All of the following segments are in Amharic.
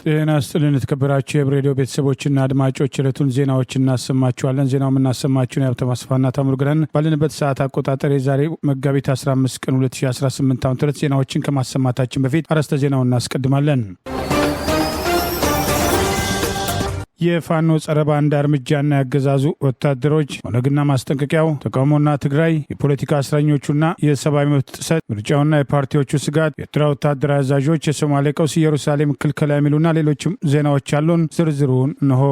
ጤና ይስጥልን የተከበራችሁ የሬዲዮ ቤተሰቦችና አድማጮች ዕለቱን ዜናዎችን እናሰማችኋለን። ዜናው የምናሰማችሁን ያብተ ማስፋና ታምሩግረን ባለንበት ሰዓት አቆጣጠር የዛሬ መጋቢት 15 ቀን 2018 ዓ.ም ዜናዎችን ከማሰማታችን በፊት አርዕስተ ዜናውን እናስቀድማለን። የፋኖ ጸረ ባንዳ እርምጃና ያገዛዙ ወታደሮች ኦነግና ማስጠንቀቂያው ተቃውሞና ትግራይ የፖለቲካ እስረኞቹና የሰብአዊ መብት ጥሰት ምርጫውና የፓርቲዎቹ ስጋት የኤርትራ ወታደራዊ አዛዦች የሶማሌ ቀውስ ኢየሩሳሌም ክልከላ የሚሉና ሌሎችም ዜናዎች አሉን። ዝርዝሩን እንሆ።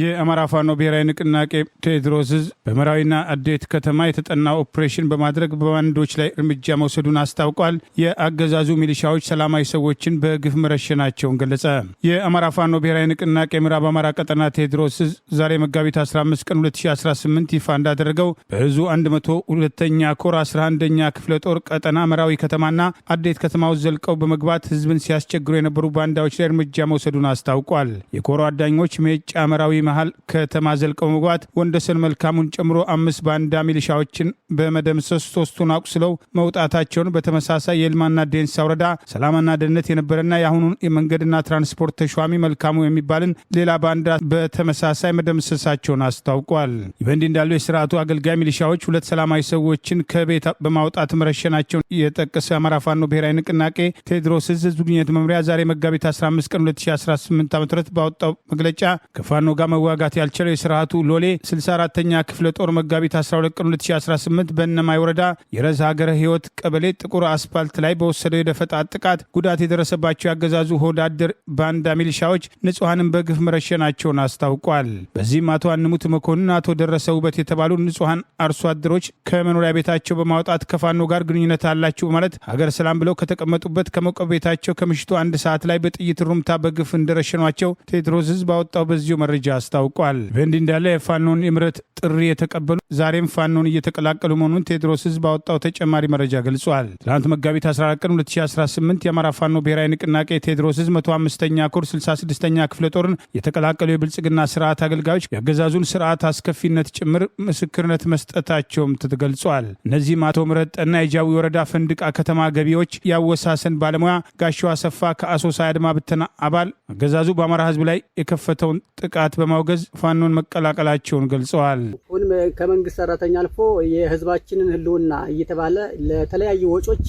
የአማራ ፋኖ ብሔራዊ ንቅናቄ ቴዎድሮስ በመራዊና አዴት ከተማ የተጠና ኦፕሬሽን በማድረግ በባንዶች ላይ እርምጃ መውሰዱን አስታውቋል። የአገዛዙ ሚሊሻዎች ሰላማዊ ሰዎችን በግፍ መረሸናቸውን ገለጸ። የአማራ ፋኖ ብሔራዊ ንቅናቄ ምዕራብ አማራ ቀጠና ቴዎድሮስ ዛሬ መጋቢት 15 ቀን 2018 ይፋ እንዳደረገው በህዙ 102ኛ ኮር 11ኛ ክፍለ ጦር ቀጠና መራዊ ከተማና አዴት ከተማ ውስጥ ዘልቀው በመግባት ህዝብን ሲያስቸግሩ የነበሩ ባንዳዎች ላይ እርምጃ መውሰዱን አስታውቋል። የኮሩ አዳኞች ሜጫ መራዊ መሃል ከተማ ዘልቀው መግባት ወንደሰን መልካሙን ጨምሮ 5 ባንዳ ሚሊሻዎችን በመደምሰስ 3ቱን አቁስለው መውጣታቸውን፣ በተመሳሳይ የልማና ዴንሳ ወረዳ ሰላምና ደህንነት የነበረና የአሁኑን የመንገድና ትራንስፖርት ተሿሚ መልካሙ የሚባልን ሌላ ባንዳ በተመሳሳይ መደምሰሳቸውን አስታውቋል። በእንዲህ እንዳለው የስርዓቱ አገልጋይ ሚሊሻዎች 2 ሰላማዊ ሰዎችን ከቤት በማውጣት መረሸናቸውን የጠቀሰ አማራ ፋኖ ብሔራዊ ንቅናቄ ቴዎድሮስ ህዝብ ግንኙነት መምሪያ ዛሬ መጋቢት 15 ቀን 2018 ዓ.ም ባወጣው መግለጫ ከፋኖ ጋር መዋጋት ያልቻለው የስርዓቱ ሎሌ 64ኛ ክፍለ ጦር መጋቢት 12 ቀን 2018 በእነማይ ወረዳ የረዝ ሀገረ ህይወት ቀበሌ ጥቁር አስፓልት ላይ በወሰደው የደፈጣ ጥቃት ጉዳት የደረሰባቸው ያገዛዙ ሆዳደር ባንዳ ሚሊሻዎች ንጹሐንን በግፍ መረሸናቸውን አስታውቋል። በዚህም አቶ አንሙት መኮንን፣ አቶ ደረሰ ውበት የተባሉ ንጹሐን አርሶ አደሮች ከመኖሪያ ቤታቸው በማውጣት ከፋኖ ጋር ግንኙነት አላቸው በማለት ሀገር ሰላም ብለው ከተቀመጡበት ከሞቀ ቤታቸው ከምሽቱ 1 ሰዓት ላይ በጥይት ሩምታ በግፍ እንደረሸኗቸው ቴዎድሮስ ህዝብ ባወጣው በዚሁ መረጃ አስታውቋል። በእንዲህ እንዳለ የፋኖን የምረት ጥሪ የተቀበሉ ዛሬም ፋኖን እየተቀላቀሉ መሆኑን ቴዎድሮስ ህዝብ ባወጣው ተጨማሪ መረጃ ገልጿል። ትናንት መጋቢት 14 ቀን 2018 የአማራ ፋኖ ብሔራዊ ንቅናቄ ቴዎድሮስ ህዝብ 105ኛ ኮር 66ኛ ክፍለ ጦርን የተቀላቀሉ የብልጽግና ስርዓት አገልጋዮች የአገዛዙን ስርዓት አስከፊነት ጭምር ምስክርነት መስጠታቸውም ተገልጿል። እነዚህም አቶ ምረት ጠና የጃዊ ወረዳ ፈንድቃ ከተማ ገቢዎች ያወሳሰን ባለሙያ፣ ጋሻው አሰፋ ከአሶሳ አድማ ብተና አባል አገዛዙ በአማራ ህዝብ ላይ የከፈተውን ጥቃት በማውገዝ ፋኖን መቀላቀላቸውን ገልጸዋል። ሁን ከመንግስት ሰራተኛ አልፎ የህዝባችንን ህልውና እየተባለ ለተለያዩ ወጮች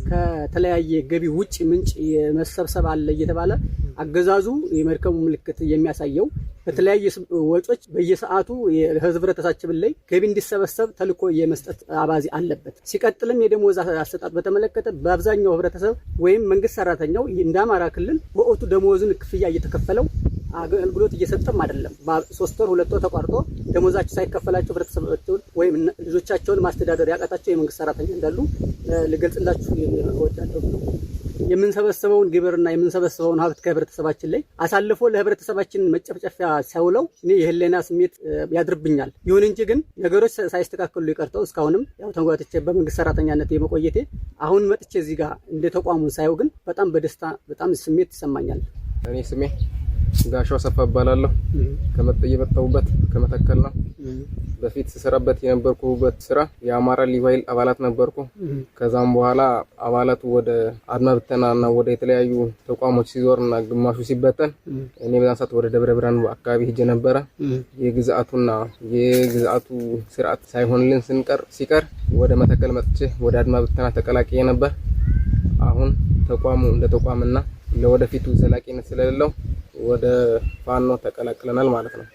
ከተለያየ ገቢ ውጭ ምንጭ የመሰብሰብ አለ እየተባለ አገዛዙ የመርከሙ ምልክት የሚያሳየው በተለያየ ወጮች በየሰዓቱ የህብረተሰባችን ላይ ገቢ እንዲሰበሰብ ተልኮ የመስጠት አባዚ አለበት። ሲቀጥልም የደሞዝ አሰጣጥ በተመለከተ በአብዛኛው ህብረተሰብ ወይም መንግስት ሰራተኛው እንደ አማራ ክልል በወቅቱ ደሞዙን ክፍያ እየተከፈለው አገልግሎት እየሰጠም አይደለም። በ3 ወር 2 ወር ተቋርጦ ደሞዛቸው ሳይከፈላቸው ህብረተሰባቸውን ወይም ልጆቻቸውን ማስተዳደር ያቃታቸው የመንግስት ሰራተኛ እንዳሉ ልገልጽላችሁ እወዳለሁ። የምንሰበሰበውን ግብርና የምንሰበሰበውን ሀብት ከህብረተሰባችን ላይ አሳልፎ ለህብረተሰባችን መጨፍጨፊያ ሲያውለው እኔ የህሊና ስሜት ያድርብኛል። ይሁን እንጂ ግን ነገሮች ሳይስተካከሉ ይቀርተው እስካሁንም ያው ተንጓትቼ በመንግስት ሰራተኛነት የመቆየቴ አሁን መጥቼ እዚህ ጋር እንደ ተቋሙን ሳይው ግን በጣም በደስታ በጣም ስሜት ይሰማኛል። እኔ ስሜ ጋሻው አሰፋ እባላለሁ። የመጣሁበት ከመተከል ነው። በፊት ስሰራበት የነበርኩበት ስራ የአማራ ልዩ ኃይል አባላት ነበርኩ። ከዛም በኋላ አባላቱ ወደ አድማ ብተናና ወደ የተለያዩ ተቋሞች ሲዞርና ግማሹ ሲበተን እኔ በዛን ሰዓት ወደ ደብረ ብርሃን አካባቢ ሄጄ ነበረ። የግዛቱ ስርዓት ሳይሆንልን ሲቀር ወደ መተከል መጥቼ ወደ አድማ ብተና ተቀላቅዬ ነበር። አሁን ተቋሙ እንደ ተቋምና ለወደፊቱ ዘላቂነት ስለሌለው ወደ ፋኖ ተቀላቅለናል ማለት ነው።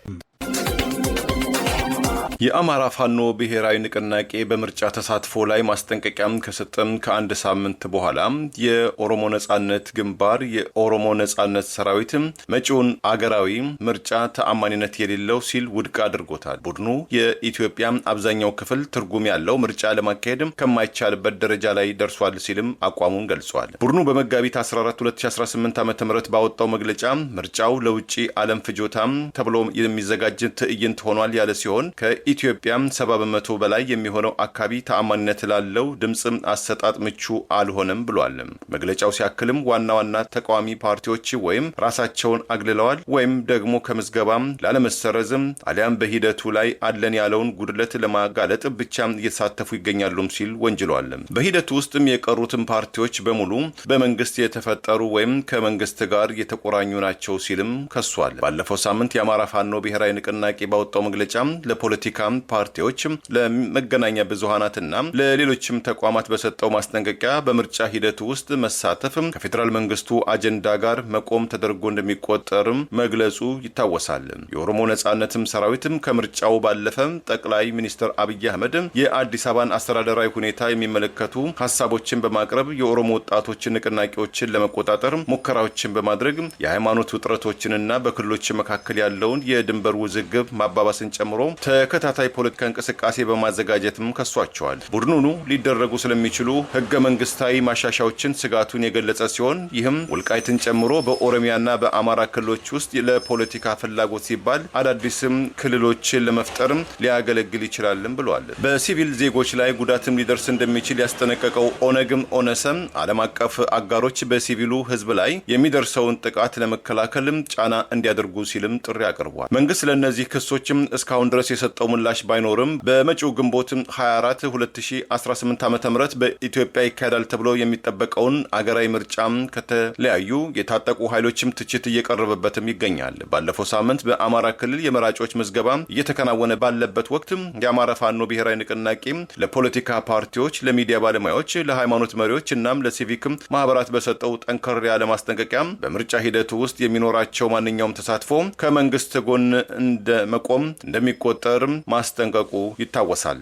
የአማራ ፋኖ ብሔራዊ ንቅናቄ በምርጫ ተሳትፎ ላይ ማስጠንቀቂያም ከሰጠም ከአንድ ሳምንት በኋላ የኦሮሞ ነጻነት ግንባር የኦሮሞ ነጻነት ሰራዊትም መጪውን አገራዊ ምርጫ ተአማኒነት የሌለው ሲል ውድቅ አድርጎታል። ቡድኑ የኢትዮጵያ አብዛኛው ክፍል ትርጉም ያለው ምርጫ ለማካሄድም ከማይቻልበት ደረጃ ላይ ደርሷል ሲልም አቋሙን ገልጿል። ቡድኑ በመጋቢት 14 2018 ዓ.ም ባወጣው መግለጫ ምርጫው ለውጪ ዓለም ፍጆታም ተብሎ የሚዘጋጅ ትዕይንት ሆኗል ያለ ሲሆን በኢትዮጵያ 70% በላይ የሚሆነው አካባቢ ተአማኒነት ላለው ድምጽ አሰጣጥ ምቹ አልሆነም ብሏል። መግለጫው ሲያክልም ዋና ዋና ተቃዋሚ ፓርቲዎች ወይም ራሳቸውን አግልለዋል ወይም ደግሞ ከምዝገባም ላለመሰረዝም አሊያም በሂደቱ ላይ አለን ያለውን ጉድለት ለማጋለጥ ብቻ እየተሳተፉ ይገኛሉም ሲል ወንጅሏል። በሂደቱ ውስጥም የቀሩትን ፓርቲዎች በሙሉ በመንግስት የተፈጠሩ ወይም ከመንግስት ጋር የተቆራኙ ናቸው ሲልም ከሷል። ባለፈው ሳምንት የአማራ ፋኖ ብሔራዊ ንቅናቄ ባወጣው መግለጫ ለፖለቲካ ፓርቲዎች፣ ለመገናኛ ብዙሃናትና ለሌሎችም ተቋማት በሰጠው ማስጠንቀቂያ በምርጫ ሂደቱ ውስጥ መሳተፍ ከፌዴራል መንግስቱ አጀንዳ ጋር መቆም ተደርጎ እንደሚቆጠርም መግለጹ ይታወሳል። የኦሮሞ ነጻነትም ሰራዊትም ከምርጫው ባለፈ ጠቅላይ ሚኒስትር አብይ አህመድ የአዲስ አበባን አስተዳደራዊ ሁኔታ የሚመለከቱ ሐሳቦችን በማቅረብ የኦሮሞ ወጣቶችን ንቅናቄዎችን ለመቆጣጠር ሙከራዎችን በማድረግ የሃይማኖት ውጥረቶችንና በክልሎች መካከል ያለውን የድንበር ውዝግብ ማባባስን ጨምሮ ተከታታይ ፖለቲካ እንቅስቃሴ በማዘጋጀትም ከሷቸዋል። ቡድኑኑ ሊደረጉ ስለሚችሉ ህገ መንግስታዊ ማሻሻያዎችን ስጋቱን የገለጸ ሲሆን ይህም ወልቃይትን ጨምሮ በኦሮሚያና በአማራ ክልሎች ውስጥ ለፖለቲካ ፍላጎት ሲባል አዳዲስም ክልሎችን ለመፍጠርም ሊያገለግል ይችላልም ብሏል። በሲቪል ዜጎች ላይ ጉዳትም ሊደርስ እንደሚችል ያስጠነቀቀው ኦነግም ኦነሰም ዓለም አቀፍ አጋሮች በሲቪሉ ህዝብ ላይ የሚደርሰውን ጥቃት ለመከላከልም ጫና እንዲያደርጉ ሲልም ጥሪ አቅርቧል። መንግስት ለእነዚህ ክሶችም እስካሁን ድረስ የሰጠው ምላሽ ባይኖርም በመጪው ግንቦት 24 2018 ዓ.ም በኢትዮጵያ ይካሄዳል ተብሎ የሚጠበቀውን አገራዊ ምርጫም ከተለያዩ የታጠቁ ኃይሎችም ትችት እየቀረበበትም ይገኛል። ባለፈው ሳምንት በአማራ ክልል የመራጮች ምዝገባ እየተከናወነ ባለበት ወቅት የአማራ ፋኖ ብሔራዊ ንቅናቄ ለፖለቲካ ፓርቲዎች፣ ለሚዲያ ባለሙያዎች፣ ለሃይማኖት መሪዎች እናም ለሲቪክ ማህበራት በሰጠው ጠንከር ያለ ማስጠንቀቂያ በምርጫ ሂደቱ ውስጥ የሚኖራቸው ማንኛውም ተሳትፎ ከመንግስት ጎን እንደመቆም እንደሚቆጠር ማስጠንቀቁ ይታወሳል።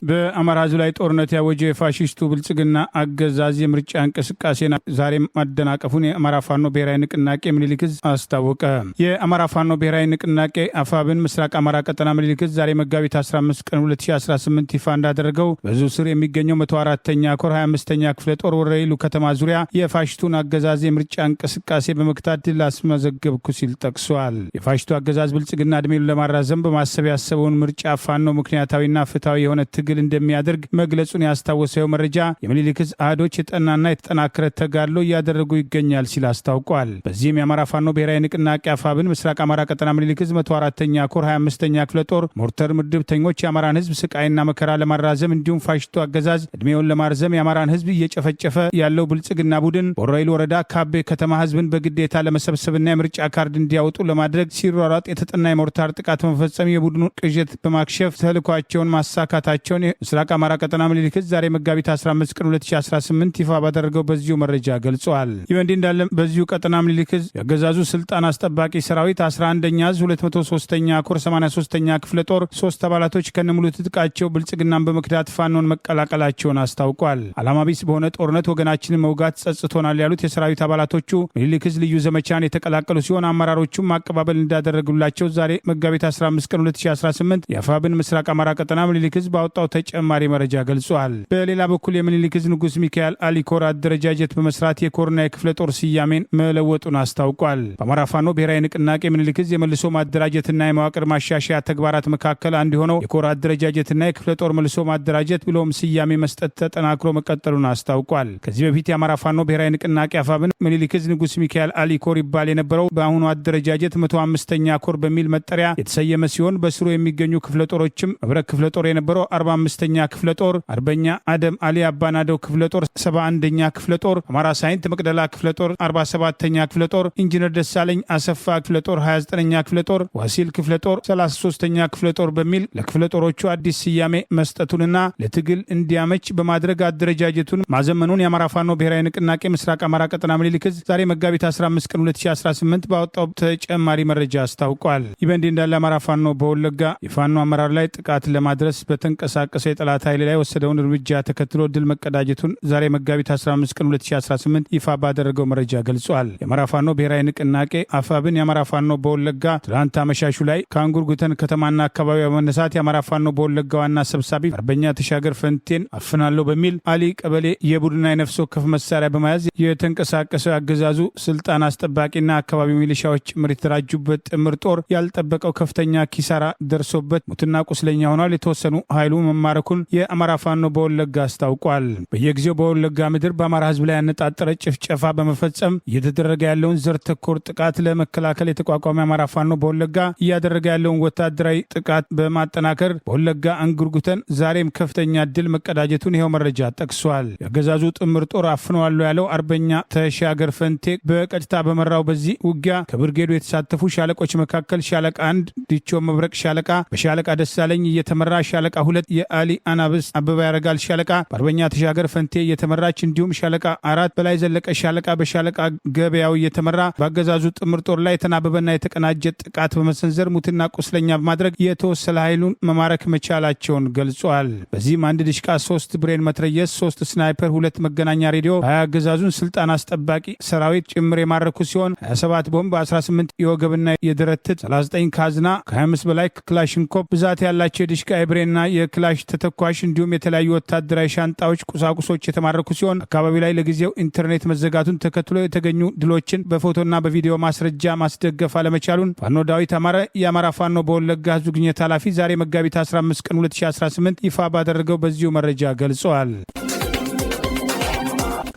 በአማራ ህዝብ ላይ ጦርነት ያወጀው የፋሺስቱ ብልጽግና አገዛዝ የምርጫ እንቅስቃሴን ዛሬም ማደናቀፉን የአማራ ፋኖ ብሔራዊ ንቅናቄ ምኒልክ ዕዝ አስታወቀ። የአማራ ፋኖ ብሔራዊ ንቅናቄ አፋብን ምስራቅ አማራ ቀጠና ምኒልክ ዕዝ ዛሬ መጋቢት 15 ቀን 2018 ይፋ እንዳደረገው በዙ ስር የሚገኘው 104ኛ ኮር 25ኛ ክፍለ ጦር ወረኢሉ ከተማ ዙሪያ የፋሽስቱን አገዛዝ የምርጫ እንቅስቃሴ በመክታት ድል አስመዘገብኩ ሲል ጠቅሷል። የፋሽስቱ አገዛዝ ብልጽግና እድሜውን ለማራዘም በማሰብ ያሰበውን ምርጫ ፋኖ ምክንያታዊና ፍትሐዊ የሆነ ትግል እንደሚያደርግ መግለጹን ያስታወሰው መረጃ የምኒልክ ዕዝ አህዶች የጠናና የተጠናከረ ተጋድሎ እያደረጉ ይገኛል ሲል አስታውቋል። በዚህም የአማራ ፋኖ ብሔራዊ ንቅናቄ አፋብን ምስራቅ አማራ ቀጠና ምኒልክ ዕዝ 104ኛ ኮር 25ኛ ክፍለ ጦር ሞርተር ምድብተኞች የአማራን ህዝብ ስቃይና መከራ ለማራዘም እንዲሁም ፋሽስቱ አገዛዝ እድሜውን ለማርዘም የአማራን ህዝብ እየጨፈጨፈ ያለው ብልጽግና ቡድን በወረኢሉ ወረዳ ካቤ ከተማ ህዝብን በግዴታ ለመሰብሰብና የምርጫ ካርድ እንዲያወጡ ለማድረግ ሲሯሯጥ የተጠና የሞርታር ጥቃት በመፈጸም የቡድኑን ቅዠት በማክሸፍ ተልዕኳቸውን ማሳካታቸውን ምስራቅ አማራ ቀጠና ምኒልክ ዕዝ ዛሬ መጋቢት 15 ቀን 2018 ይፋ ባደረገው በዚሁ መረጃ ገልጿል። ይህ እንዲህ እንዳለ በዚሁ ቀጠና ምኒልክ ዕዝ የአገዛዙ ስልጣን አስጠባቂ ሰራዊት 11ኛ ዕዝ 203ኛ ኮር 83ኛ ክፍለ ጦር 3 አባላቶች ከነሙሉ ትጥቃቸው ብልጽግናን በመክዳት ፋኖን መቀላቀላቸውን አስታውቋል። ዓላማ ቢስ በሆነ ጦርነት ወገናችንን መውጋት ጸጽቶናል ያሉት የሰራዊት አባላቶቹ ምኒልክ ዕዝ ልዩ ዘመቻን የተቀላቀሉ ሲሆን አመራሮቹም ማቀባበል እንዳደረጉላቸው ዛሬ መጋቢት 15 ቀን 2018 የአፋብን ምስራቅ አማራ ቀጠና ምኒልክ ዕዝ ባወጣው ተጨማሪ መረጃ ገልጿል። በሌላ በኩል የምኒልክ ዕዝ ንጉስ ሚካኤል አሊ ኮር አደረጃጀት በመስራት የኮርና የክፍለ ጦር ስያሜን መለወጡን አስታውቋል። በአማራ ፋኖ ብሔራዊ ንቅናቄ ምኒልክ ዕዝ የመልሶ ማደራጀትና የመዋቅር ማሻሻያ ተግባራት መካከል አንዱ የሆነው የኮር አደረጃጀትና የክፍለ ጦር መልሶ ማደራጀት ብሎም ስያሜ መስጠት ተጠናክሮ መቀጠሉን አስታውቋል። ከዚህ በፊት የአማራ ፋኖ ብሔራዊ ንቅናቄ አፋብን ምኒልክ ዕዝ ንጉስ ሚካኤል አሊ ኮር ይባል የነበረው በአሁኑ አደረጃጀት 105ኛ ኮር በሚል መጠሪያ የተሰየመ ሲሆን በስሩ የሚገኙ ክፍለ ጦሮችም መብረቅ ክፍለ ጦር የነበረው 45ኛ ክፍለ ጦር፣ አርበኛ አደም አሊ አባናደው ክፍለ ጦር 71ኛ ክፍለ ጦር፣ አማራ ሳይንት መቅደላ ክፍለ ጦር 47ኛ ክፍለ ጦር፣ ኢንጂነር ደሳለኝ አሰፋ ክፍለ ጦር 29ኛ ክፍለ ጦር፣ ዋሲል ክፍለ ጦር 33ኛ ክፍለ ጦር በሚል ለክፍለ ጦሮቹ አዲስ ስያሜ መስጠቱንና ለትግል እንዲያመች በማድረግ አደረጃጀቱን ማዘመኑን የአማራ ፋኖ ብሔራዊ ንቅናቄ ምስራቅ አማራ ቀጠና ምኒልክ ዕዝ ዛሬ መጋቢት 15 ቀን 2018 ባወጣው ተጨማሪ መረጃ አስታውቋል። ይህ በእንዲህ እንዳለ አማራ ፋኖ በወለጋ የፋኖ አመራር ላይ ጥቃት ለማድረስ በተንቀሳቀ በተንቀሳቀሰው የጠላት ኃይል ላይ ወሰደውን እርምጃ ተከትሎ ድል መቀዳጀቱን ዛሬ መጋቢት 15 ቀን 2018 ይፋ ባደረገው መረጃ ገልጿል። የአማራ ፋኖ ብሔራዊ ንቅናቄ አፋብን የአማራ ፋኖ በወለጋ ትላንት አመሻሹ ላይ ከአንጉርጉተን ከተማና አካባቢ በመነሳት የአማራ ፋኖ በወለጋ ዋና ሰብሳቢ አርበኛ ተሻገር ፈንቴን አፍናለሁ በሚል አሊ ቀበሌ የቡድንና የነፍስ ወከፍ መሳሪያ በመያዝ የተንቀሳቀሰው ያገዛዙ ስልጣን አስጠባቂና አካባቢ ሚሊሻዎች ጭምር የተደራጁበት ጥምር ጦር ያልጠበቀው ከፍተኛ ኪሳራ ደርሶበት ሙትና ቁስለኛ ሆኗል። የተወሰኑ ኃይሉ መማረኩን የአማራ ፋኖ በወለጋ አስታውቋል። በየጊዜው በወለጋ ምድር በአማራ ሕዝብ ላይ ያነጣጠረ ጭፍጨፋ በመፈጸም እየተደረገ ያለውን ዘር ተኮር ጥቃት ለመከላከል የተቋቋመ የአማራ ፋኖ በወለጋ እያደረገ ያለውን ወታደራዊ ጥቃት በማጠናከር በወለጋ አንጉርጉተን ዛሬም ከፍተኛ ድል መቀዳጀቱን ይኸው መረጃ ጠቅሷል። የአገዛዙ ጥምር ጦር አፍነዋለሁ ያለው አርበኛ ተሻገር ፈንቴ በቀጥታ በመራው በዚህ ውጊያ ከብርጌዱ የተሳተፉ ሻለቆች መካከል ሻለቃ 1 ዲቾ መብረቅ ሻለቃ በሻለቃ ደሳለኝ እየተመራ ሻለቃ 2 የአሊ አናብስ አበባ ያረጋል ሻለቃ በአርበኛ ተሻገር ፈንቴ እየተመራች እንዲሁም ሻለቃ 4 በላይ ዘለቀ ሻለቃ በሻለቃ ገበያው እየተመራ በአገዛዙ ጥምር ጦር ላይ የተናበበና የተቀናጀ ጥቃት በመሰንዘር ሙትና ቁስለኛ በማድረግ የተወሰለ ኃይሉን መማረክ መቻላቸውን ገልጿል። በዚህም 1 ዲሽቃ 3 ብሬን መትረየስ 3 ስናይፐር 2 መገናኛ ሬዲዮ 20 አገዛዙን ስልጣን አስጠባቂ ሰራዊት ጭምር የማረኩ ሲሆን 27 ቦምብ 18 የወገብና የደረት 39 ካዝና ከ25 በላይ ክላሽንኮቭ ብዛት ያላቸው የዲሽቃ የብሬንና የክላሽ ተተኳሽ እንዲሁም የተለያዩ ወታደራዊ ሻንጣዎች ቁሳቁሶች የተማረኩ ሲሆን አካባቢ ላይ ለጊዜው ኢንተርኔት መዘጋቱን ተከትሎ የተገኙ ድሎችን በፎቶና በቪዲዮ ማስረጃ ማስደገፍ አለመቻሉን ፋኖ ዳዊት አማረ የአማራ ፋኖ በወለጋ ህዝብ ግንኙነት ኃላፊ ዛሬ መጋቢት 15 ቀን 2018 ይፋ ባደረገው በዚሁ መረጃ ገልጸዋል።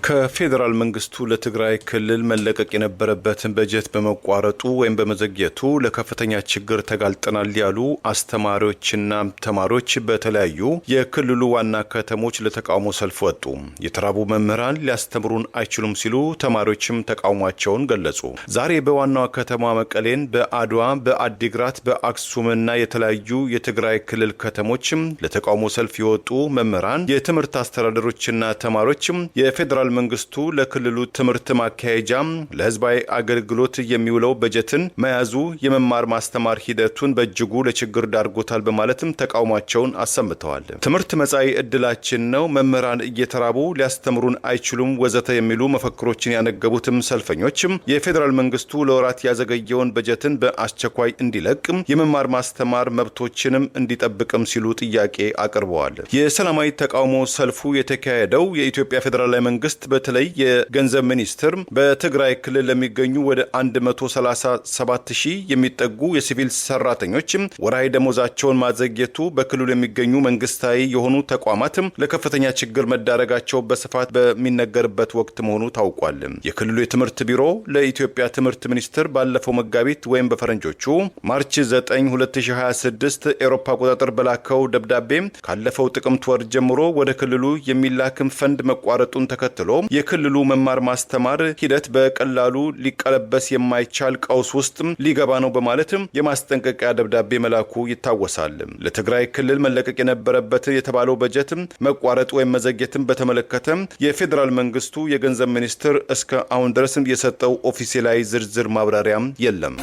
ከፌዴራል መንግስቱ ለትግራይ ክልል መለቀቅ የነበረበትን በጀት በመቋረጡ ወይም በመዘግየቱ ለከፍተኛ ችግር ተጋልጠናል ያሉ አስተማሪዎችና ተማሪዎች በተለያዩ የክልሉ ዋና ከተሞች ለተቃውሞ ሰልፍ ወጡ። የተራቡ መምህራን ሊያስተምሩን አይችሉም ሲሉ ተማሪዎችም ተቃውሟቸውን ገለጹ። ዛሬ በዋናዋ ከተማ መቀሌን፣ በአድዋ፣ በአዲግራት፣ በአክሱምና የተለያዩ የትግራይ ክልል ከተሞችም ለተቃውሞ ሰልፍ የወጡ መምህራን፣ የትምህርት አስተዳደሮችና ተማሪዎችም የፌዴራል መንግስቱ ለክልሉ ትምህርት ማካሄጃ ለህዝባዊ አገልግሎት የሚውለው በጀትን መያዙ የመማር ማስተማር ሂደቱን በእጅጉ ለችግር ዳርጎታል በማለትም ተቃውሟቸውን አሰምተዋል። ትምህርት መጻኢ ዕድላችን ነው፣ መምህራን እየተራቡ ሊያስተምሩን አይችሉም ወዘተ የሚሉ መፈክሮችን ያነገቡትም ሰልፈኞችም የፌዴራል መንግስቱ ለወራት ያዘገየውን በጀትን በአስቸኳይ እንዲለቅ፣ የመማር ማስተማር መብቶችንም እንዲጠብቅም ሲሉ ጥያቄ አቅርበዋል። የሰላማዊ ተቃውሞ ሰልፉ የተካሄደው የኢትዮጵያ ፌዴራላዊ መንግስት በተለይ የገንዘብ ሚኒስትር በትግራይ ክልል ለሚገኙ ወደ 137,000 የሚጠጉ የሲቪል ሰራተኞች ወርሃዊ ደሞዛቸውን ማዘግየቱ በክልሉ የሚገኙ መንግስታዊ የሆኑ ተቋማት ለከፍተኛ ችግር መዳረጋቸው በስፋት በሚነገርበት ወቅት መሆኑ ታውቋል። የክልሉ የትምህርት ቢሮ ለኢትዮጵያ ትምህርት ሚኒስትር ባለፈው መጋቢት ወይም በፈረንጆቹ ማርች 9 2026 ኤሮፓ አቆጣጠር በላከው ደብዳቤ ካለፈው ጥቅምት ወር ጀምሮ ወደ ክልሉ የሚላክም ፈንድ መቋረጡን ተከትሎ የክልሉ መማር ማስተማር ሂደት በቀላሉ ሊቀለበስ የማይቻል ቀውስ ውስጥ ሊገባ ነው በማለት የማስጠንቀቂያ ደብዳቤ መላኩ ይታወሳል። ለትግራይ ክልል መለቀቅ የነበረበት የተባለው በጀት መቋረጥ ወይም መዘግየትን በተመለከተ የፌዴራል መንግስቱ የገንዘብ ሚኒስትር እስከ አሁን ድረስ የሰጠው ኦፊሴላዊ ዝርዝር ማብራሪያም የለም።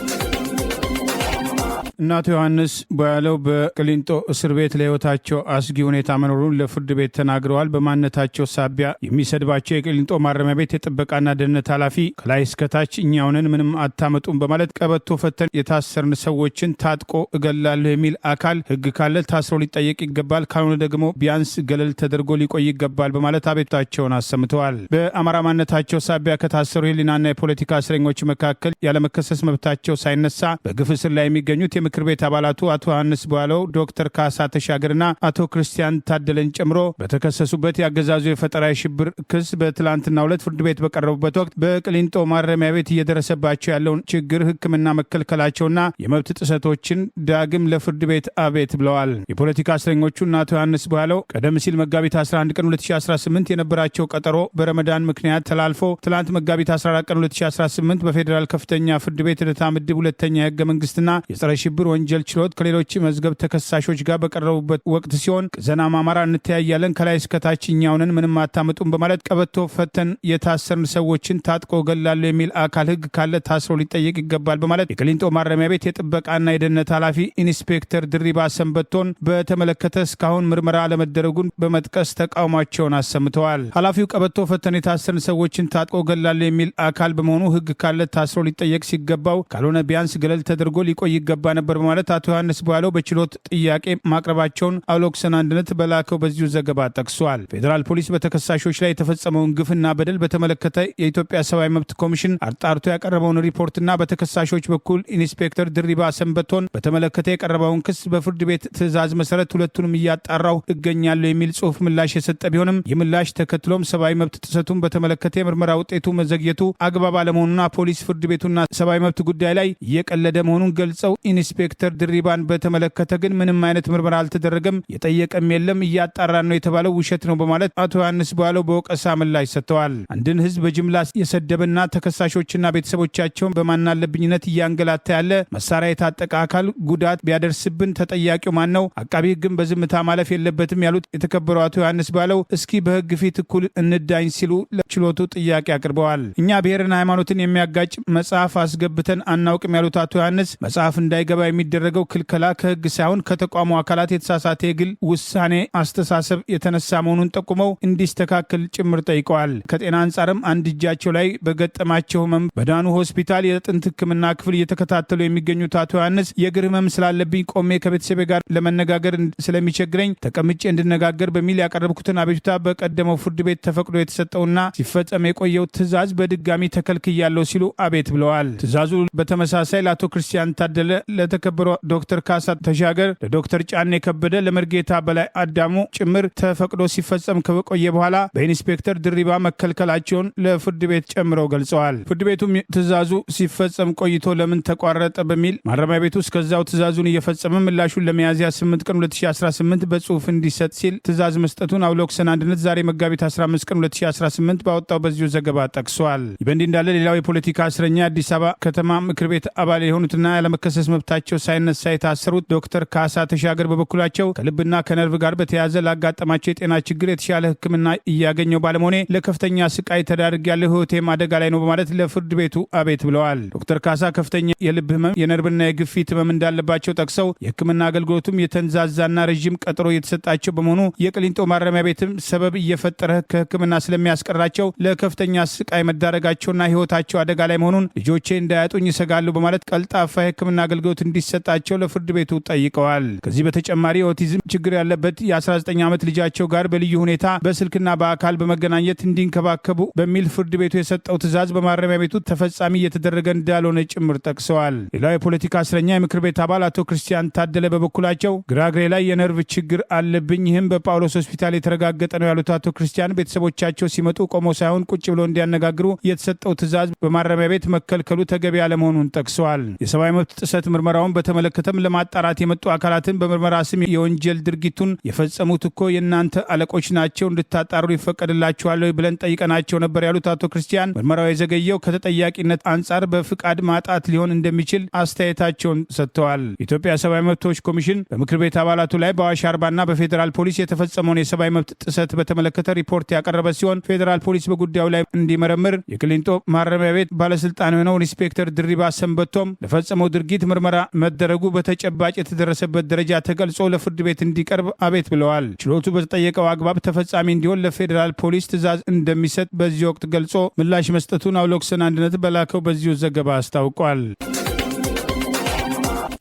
እናቶ ዮሐንስ በያለው በቅሊንጦ እስር ቤት ለህይወታቸው አስጊ ሁኔታ መኖሩን ለፍርድ ቤት ተናግረዋል። በማንነታቸው ሳቢያ የሚሰድባቸው የቅሊንጦ ማረሚያ ቤት የጥበቃና ደህንነት ኃላፊ ከላይ እስከታች እኛውንን ምንም አታመጡም በማለት ቀበቶ ፈተን የታሰርን ሰዎችን ታጥቆ እገላለሁ የሚል አካል ህግ ካለ ታስሮ ሊጠየቅ ይገባል፣ ካልሆነ ደግሞ ቢያንስ ገለል ተደርጎ ሊቆይ ይገባል በማለት አቤቱታቸውን አሰምተዋል። በአማራ ማንነታቸው ሳቢያ ከታሰሩ የህሊናና የፖለቲካ እስረኞች መካከል ያለመከሰስ መብታቸው ሳይነሳ በግፍ እስር ላይ የሚገኙት ምክር ቤት አባላቱ አቶ ዮሐንስ በዋለው፣ ዶክተር ካሳ ተሻገርና አቶ ክርስቲያን ታደለን ጨምሮ በተከሰሱበት ያገዛዙ የፈጠራ የሽብር ክስ በትላንትናው ዕለት ፍርድ ቤት በቀረቡበት ወቅት በቅሊንጦ ማረሚያ ቤት እየደረሰባቸው ያለውን ችግር ሕክምና መከልከላቸውና የመብት ጥሰቶችን ዳግም ለፍርድ ቤት አቤት ብለዋል። የፖለቲካ እስረኞቹና አቶ ዮሐንስ በዋለው ቀደም ሲል መጋቢት 11 ቀን 2018 የነበራቸው ቀጠሮ በረመዳን ምክንያት ተላልፎ ትላንት መጋቢት 14 ቀን 2018 በፌዴራል ከፍተኛ ፍርድ ቤት ልደታ ምድብ ሁለተኛ የህገ መንግስትና የጸረ ሽብር የሽብር ወንጀል ችሎት ከሌሎች መዝገብ ተከሳሾች ጋር በቀረቡበት ወቅት ሲሆን ዘናም አማራ እንተያያለን ከላይ እስከታች እኛውንን ምንም አታመጡም በማለት ቀበቶ ፈተን የታሰርን ሰዎችን ታጥቆ ገላሉ የሚል አካል ህግ ካለ ታስሮ ሊጠየቅ ይገባል በማለት የቅሊንጦ ማረሚያ ቤት የጥበቃና የደህንነት ኃላፊ ኢንስፔክተር ድሪባ ሰንበቶን በተመለከተ እስካሁን ምርመራ አለመደረጉን በመጥቀስ ተቃውሟቸውን አሰምተዋል። ኃላፊው ቀበቶ ፈተን የታሰርን ሰዎችን ታጥቆ ገላሉ የሚል አካል በመሆኑ ህግ ካለ ታስሮ ሊጠየቅ ሲገባው ካልሆነ ቢያንስ ገለል ተደርጎ ሊቆይ ይገባ ነበር በማለት አቶ ዮሐንስ ቧያለው በችሎት ጥያቄ ማቅረባቸውን አውሎክሰን አንድነት በላከው በዚሁ ዘገባ ጠቅሷል። ፌዴራል ፖሊስ በተከሳሾች ላይ የተፈጸመውን ግፍና በደል በተመለከተ የኢትዮጵያ ሰብአዊ መብት ኮሚሽን አጣርቶ ያቀረበውን ሪፖርትና በተከሳሾች በኩል ኢንስፔክተር ድሪባ ሰንበቶን በተመለከተ የቀረበውን ክስ በፍርድ ቤት ትዕዛዝ መሰረት ሁለቱንም እያጣራው እገኛለሁ የሚል ጽሁፍ ምላሽ የሰጠ ቢሆንም ይህ ምላሽ ተከትሎም ሰብአዊ መብት ጥሰቱን በተመለከተ የምርመራ ውጤቱ መዘግየቱ አግባብ አለመሆኑና ፖሊስ ፍርድ ቤቱና ሰብአዊ መብት ጉዳይ ላይ እየቀለደ መሆኑን ገልጸው ኢንስፔክተር ድሪባን በተመለከተ ግን ምንም አይነት ምርመራ አልተደረገም፣ የጠየቀም የለም፣ እያጣራን ነው የተባለው ውሸት ነው በማለት አቶ ዮሐንስ ቧያለው በወቀሳ ምላሽ ሰጥተዋል። አንድን ህዝብ በጅምላ የሰደበና ተከሳሾችና ቤተሰቦቻቸውን በማናለብኝነት እያንገላታ ያለ መሳሪያ የታጠቀ አካል ጉዳት ቢያደርስብን ተጠያቂው ማን ነው? አቃቢ ህግም በዝምታ ማለፍ የለበትም ያሉት የተከበረው አቶ ዮሐንስ ቧያለው እስኪ በህግ ፊት እኩል እንዳኝ ሲሉ ለችሎቱ ጥያቄ አቅርበዋል። እኛ ብሔርና ሃይማኖትን የሚያጋጭ መጽሐፍ አስገብተን አናውቅም ያሉት አቶ ዮሐንስ መጽሐፍ እንዳይገባ የሚደረገው ክልከላ ከህግ ሳይሆን ከተቋሙ አካላት የተሳሳተ የግል ውሳኔ አስተሳሰብ የተነሳ መሆኑን ጠቁመው እንዲስተካከል ጭምር ጠይቀዋል። ከጤና አንጻርም አንድ እጃቸው ላይ በገጠማቸው ህመም በዳኑ ሆስፒታል የጥንት ህክምና ክፍል እየተከታተሉ የሚገኙት አቶ ዮሐንስ የእግር ህመም ስላለብኝ ቆሜ ከቤተሰቤ ጋር ለመነጋገር ስለሚቸግረኝ ተቀምጬ እንድነጋገር በሚል ያቀረብኩትን አቤቱታ በቀደመው ፍርድ ቤት ተፈቅዶ የተሰጠውና ሲፈጸም የቆየው ትዕዛዝ በድጋሚ ተከልክያለሁ ሲሉ አቤት ብለዋል። ትዕዛዙ በተመሳሳይ ለአቶ ክርስቲያን ታደለ፣ ለተከበሩ ዶክተር ካሳ ተሻገር፣ ለዶክተር ጫኔ ከበደ፣ ለመርጌታ በላይ አዳሙ ጭምር ተፈቅዶ ሲፈጸም ከቆየ በኋላ በኢንስፔክተር ድሪባ መከልከላቸውን ለፍርድ ቤት ጨምረው ገልጸዋል። ፍርድ ቤቱም ትዕዛዙ ሲፈጸም ቆይቶ ለምን ተቋረጠ በሚል ማረሚያ ቤቱ እስከዛው ትዕዛዙን እየፈጸመ ምላሹን ለሚያዝያ 8 ቀን 2018 በጽሁፍ እንዲሰጥ ሲል ትዕዛዝ መስጠቱን አውሎክሰን አንድነት ዛሬ መጋቢት 15 ቀን 2018 ባወጣው በዚሁ ዘገባ ጠቅሷል። ይህ በእንዲህ እንዳለ ሌላው የፖለቲካ እስረኛ አዲስ አበባ ከተማ ምክር ቤት አባል የሆኑትና ያለመከሰስ መብታቸው ሳይነሳ የታሰሩት ዶክተር ካሳ ተሻገር በበኩላቸው ከልብና ከነርቭ ጋር በተያያዘ ላጋጠማቸው የጤና ችግር የተሻለ ሕክምና እያገኘው ባለመሆኔ ለከፍተኛ ስቃይ ተዳርጌያለሁ፣ ህይወቴም አደጋ ላይ ነው በማለት ለፍርድ ቤቱ አቤት ብለዋል። ዶክተር ካሳ ከፍተኛ የልብ ህመም፣ የነርቭና የግፊት ህመም እንዳለባቸው ጠቅሰው የሕክምና አገልግሎቱም የተንዛዛና ረዥም ቀጠሮ እየተሰጣቸው በመሆኑ የቅሊንጦ ማረሚያ ቤትም ሰበብ እየፈጠረ ከሕክምና ስለሚያስቀራቸው ለከፍተኛ ስቃይ መዳረጋቸውና ህይወታቸው አደጋ ላይ መሆኑን ልጆቼ እንዳያጡኝ ይሰጋሉ በማለት ቀልጣፋ የሕክምና አገልግሎት እንዲሰጣቸው ለፍርድ ቤቱ ጠይቀዋል። ከዚህ በተጨማሪ ኦቲዝም ችግር ያለበት የ19 ዓመት ልጃቸው ጋር በልዩ ሁኔታ በስልክና በአካል በመገናኘት እንዲንከባከቡ በሚል ፍርድ ቤቱ የሰጠው ትዕዛዝ በማረሚያ ቤቱ ተፈጻሚ እየተደረገ እንዳልሆነ ጭምር ጠቅሰዋል። ሌላው የፖለቲካ እስረኛ የምክር ቤት አባል አቶ ክርስቲያን ታደለ በበኩላቸው ግራግሬ ላይ የነርቭ ችግር አለብኝ፣ ይህም በጳውሎስ ሆስፒታል የተረጋገጠ ነው ያሉት አቶ ክርስቲያን ቤተሰቦቻቸው ሲመጡ ቆሞ ሳይሆን ቁጭ ብሎ እንዲያነጋግሩ የተሰጠው ትዕዛዝ በማረሚያ ቤት መከልከሉ ተገቢ አለመሆኑን ጠቅሰዋል። የሰብአዊ መብት ጥሰት ምርመራውን በተመለከተም ለማጣራት የመጡ አካላትን በምርመራ ስም የወንጀል ድርጊቱን የፈጸሙት እኮ የእናንተ አለቆች ናቸው፣ እንድታጣሩ ይፈቀድላችኋል ብለን ጠይቀናቸው ነበር ያሉት አቶ ክርስቲያን ምርመራው የዘገየው ከተጠያቂነት አንጻር በፍቃድ ማጣት ሊሆን እንደሚችል አስተያየታቸውን ሰጥተዋል። የኢትዮጵያ ሰብአዊ መብቶች ኮሚሽን በምክር ቤት አባላቱ ላይ በአዋሽ አርባና በፌዴራል ፖሊስ የተፈጸመውን የሰብአዊ መብት ጥሰት በተመለከተ ሪፖርት ያቀረበ ሲሆን ፌዴራል ፖሊስ በጉዳዩ ላይ እንዲመረምር የቅሊንጦ ማረሚያ ቤት ባለስልጣን የሆነው ኢንስፔክተር ድሪባ ሰንበቶም ለፈጸመው ድርጊት ምርመራ መደረጉ በተጨባጭ የተደረሰበት ደረጃ ተገልጾ ለፍርድ ቤት እንዲቀርብ አቤት ብለዋል። ችሎቱ በተጠየቀው አግባብ ተፈጻሚ እንዲሆን ለፌዴራል ፖሊስ ትዕዛዝ እንደሚሰጥ በዚህ ወቅት ገልጾ ምላሽ መስጠቱን አውሎክሰን አንድነት በላከው በዚሁ ዘገባ አስታውቋል።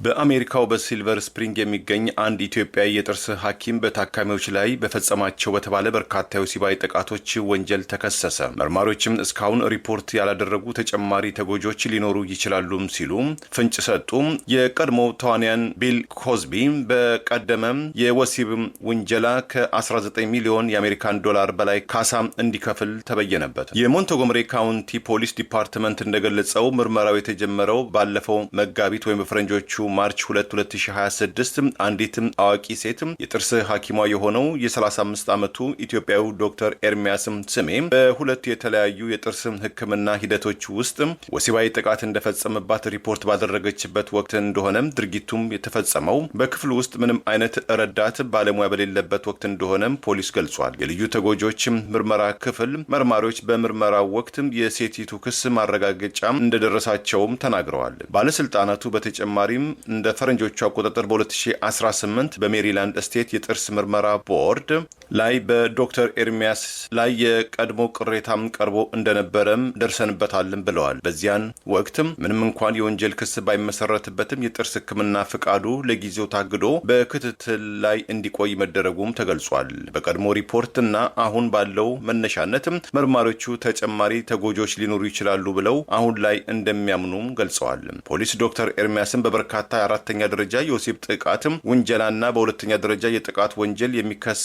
በአሜሪካው በሲልቨር ስፕሪንግ የሚገኝ አንድ ኢትዮጵያዊ የጥርስ ሐኪም በታካሚዎች ላይ በፈጸማቸው በተባለ በርካታ የወሲባዊ ጥቃቶች ወንጀል ተከሰሰ። መርማሪዎችም እስካሁን ሪፖርት ያላደረጉ ተጨማሪ ተጎጂዎች ሊኖሩ ይችላሉም ሲሉ ፍንጭ ሰጡ። የቀድሞው ተዋንያን ቢል ኮዝቢ በቀደመ የወሲብ ውንጀላ ከ19 ሚሊዮን የአሜሪካን ዶላር በላይ ካሳ እንዲከፍል ተበየነበት። የሞንቶጎመሪ ካውንቲ ፖሊስ ዲፓርትመንት እንደገለጸው ምርመራው የተጀመረው ባለፈው መጋቢት ወይም በፈረንጆቹ ማርች 2 2026 አንዲት አዋቂ ሴት የጥርስ ሐኪሟ የሆነው የ35 ዓመቱ ኢትዮጵያዊ ዶክተር ኤርሚያስ ስሜ በሁለት የተለያዩ የጥርስ ሕክምና ሂደቶች ውስጥ ወሲባዊ ጥቃት እንደፈጸመባት ሪፖርት ባደረገችበት ወቅት እንደሆነ ድርጊቱም የተፈጸመው በክፍሉ ውስጥ ምንም አይነት ረዳት ባለሙያ በሌለበት ወቅት እንደሆነ ፖሊስ ገልጿል። የልዩ ተጎጆች ምርመራ ክፍል መርማሪዎች በምርመራው ወቅት የሴቲቱ ክስ ማረጋገጫ እንደደረሳቸውም ተናግረዋል። ባለስልጣናቱ በተጨማሪም እንደ ፈረንጆቹ አቆጣጠር በ2018 በሜሪላንድ ስቴት የጥርስ ምርመራ ቦርድ ላይ በዶክተር ኤርሚያስ ላይ የቀድሞ ቅሬታም ቀርቦ እንደነበረም ደርሰንበታልም ብለዋል። በዚያን ወቅትም ምንም እንኳን የወንጀል ክስ ባይመሰረትበትም የጥርስ ሕክምና ፍቃዱ ለጊዜው ታግዶ በክትትል ላይ እንዲቆይ መደረጉም ተገልጿል። በቀድሞ ሪፖርትና አሁን ባለው መነሻነትም መርማሪዎቹ ተጨማሪ ተጎጆች ሊኖሩ ይችላሉ ብለው አሁን ላይ እንደሚያምኑም ገልጸዋል። ፖሊስ ዶክተር ኤርሚያስን በበርካታ የአራተኛ ደረጃ የወሲብ ጥቃትም ውንጀላና በሁለተኛ ደረጃ የጥቃት ወንጀል የሚከስ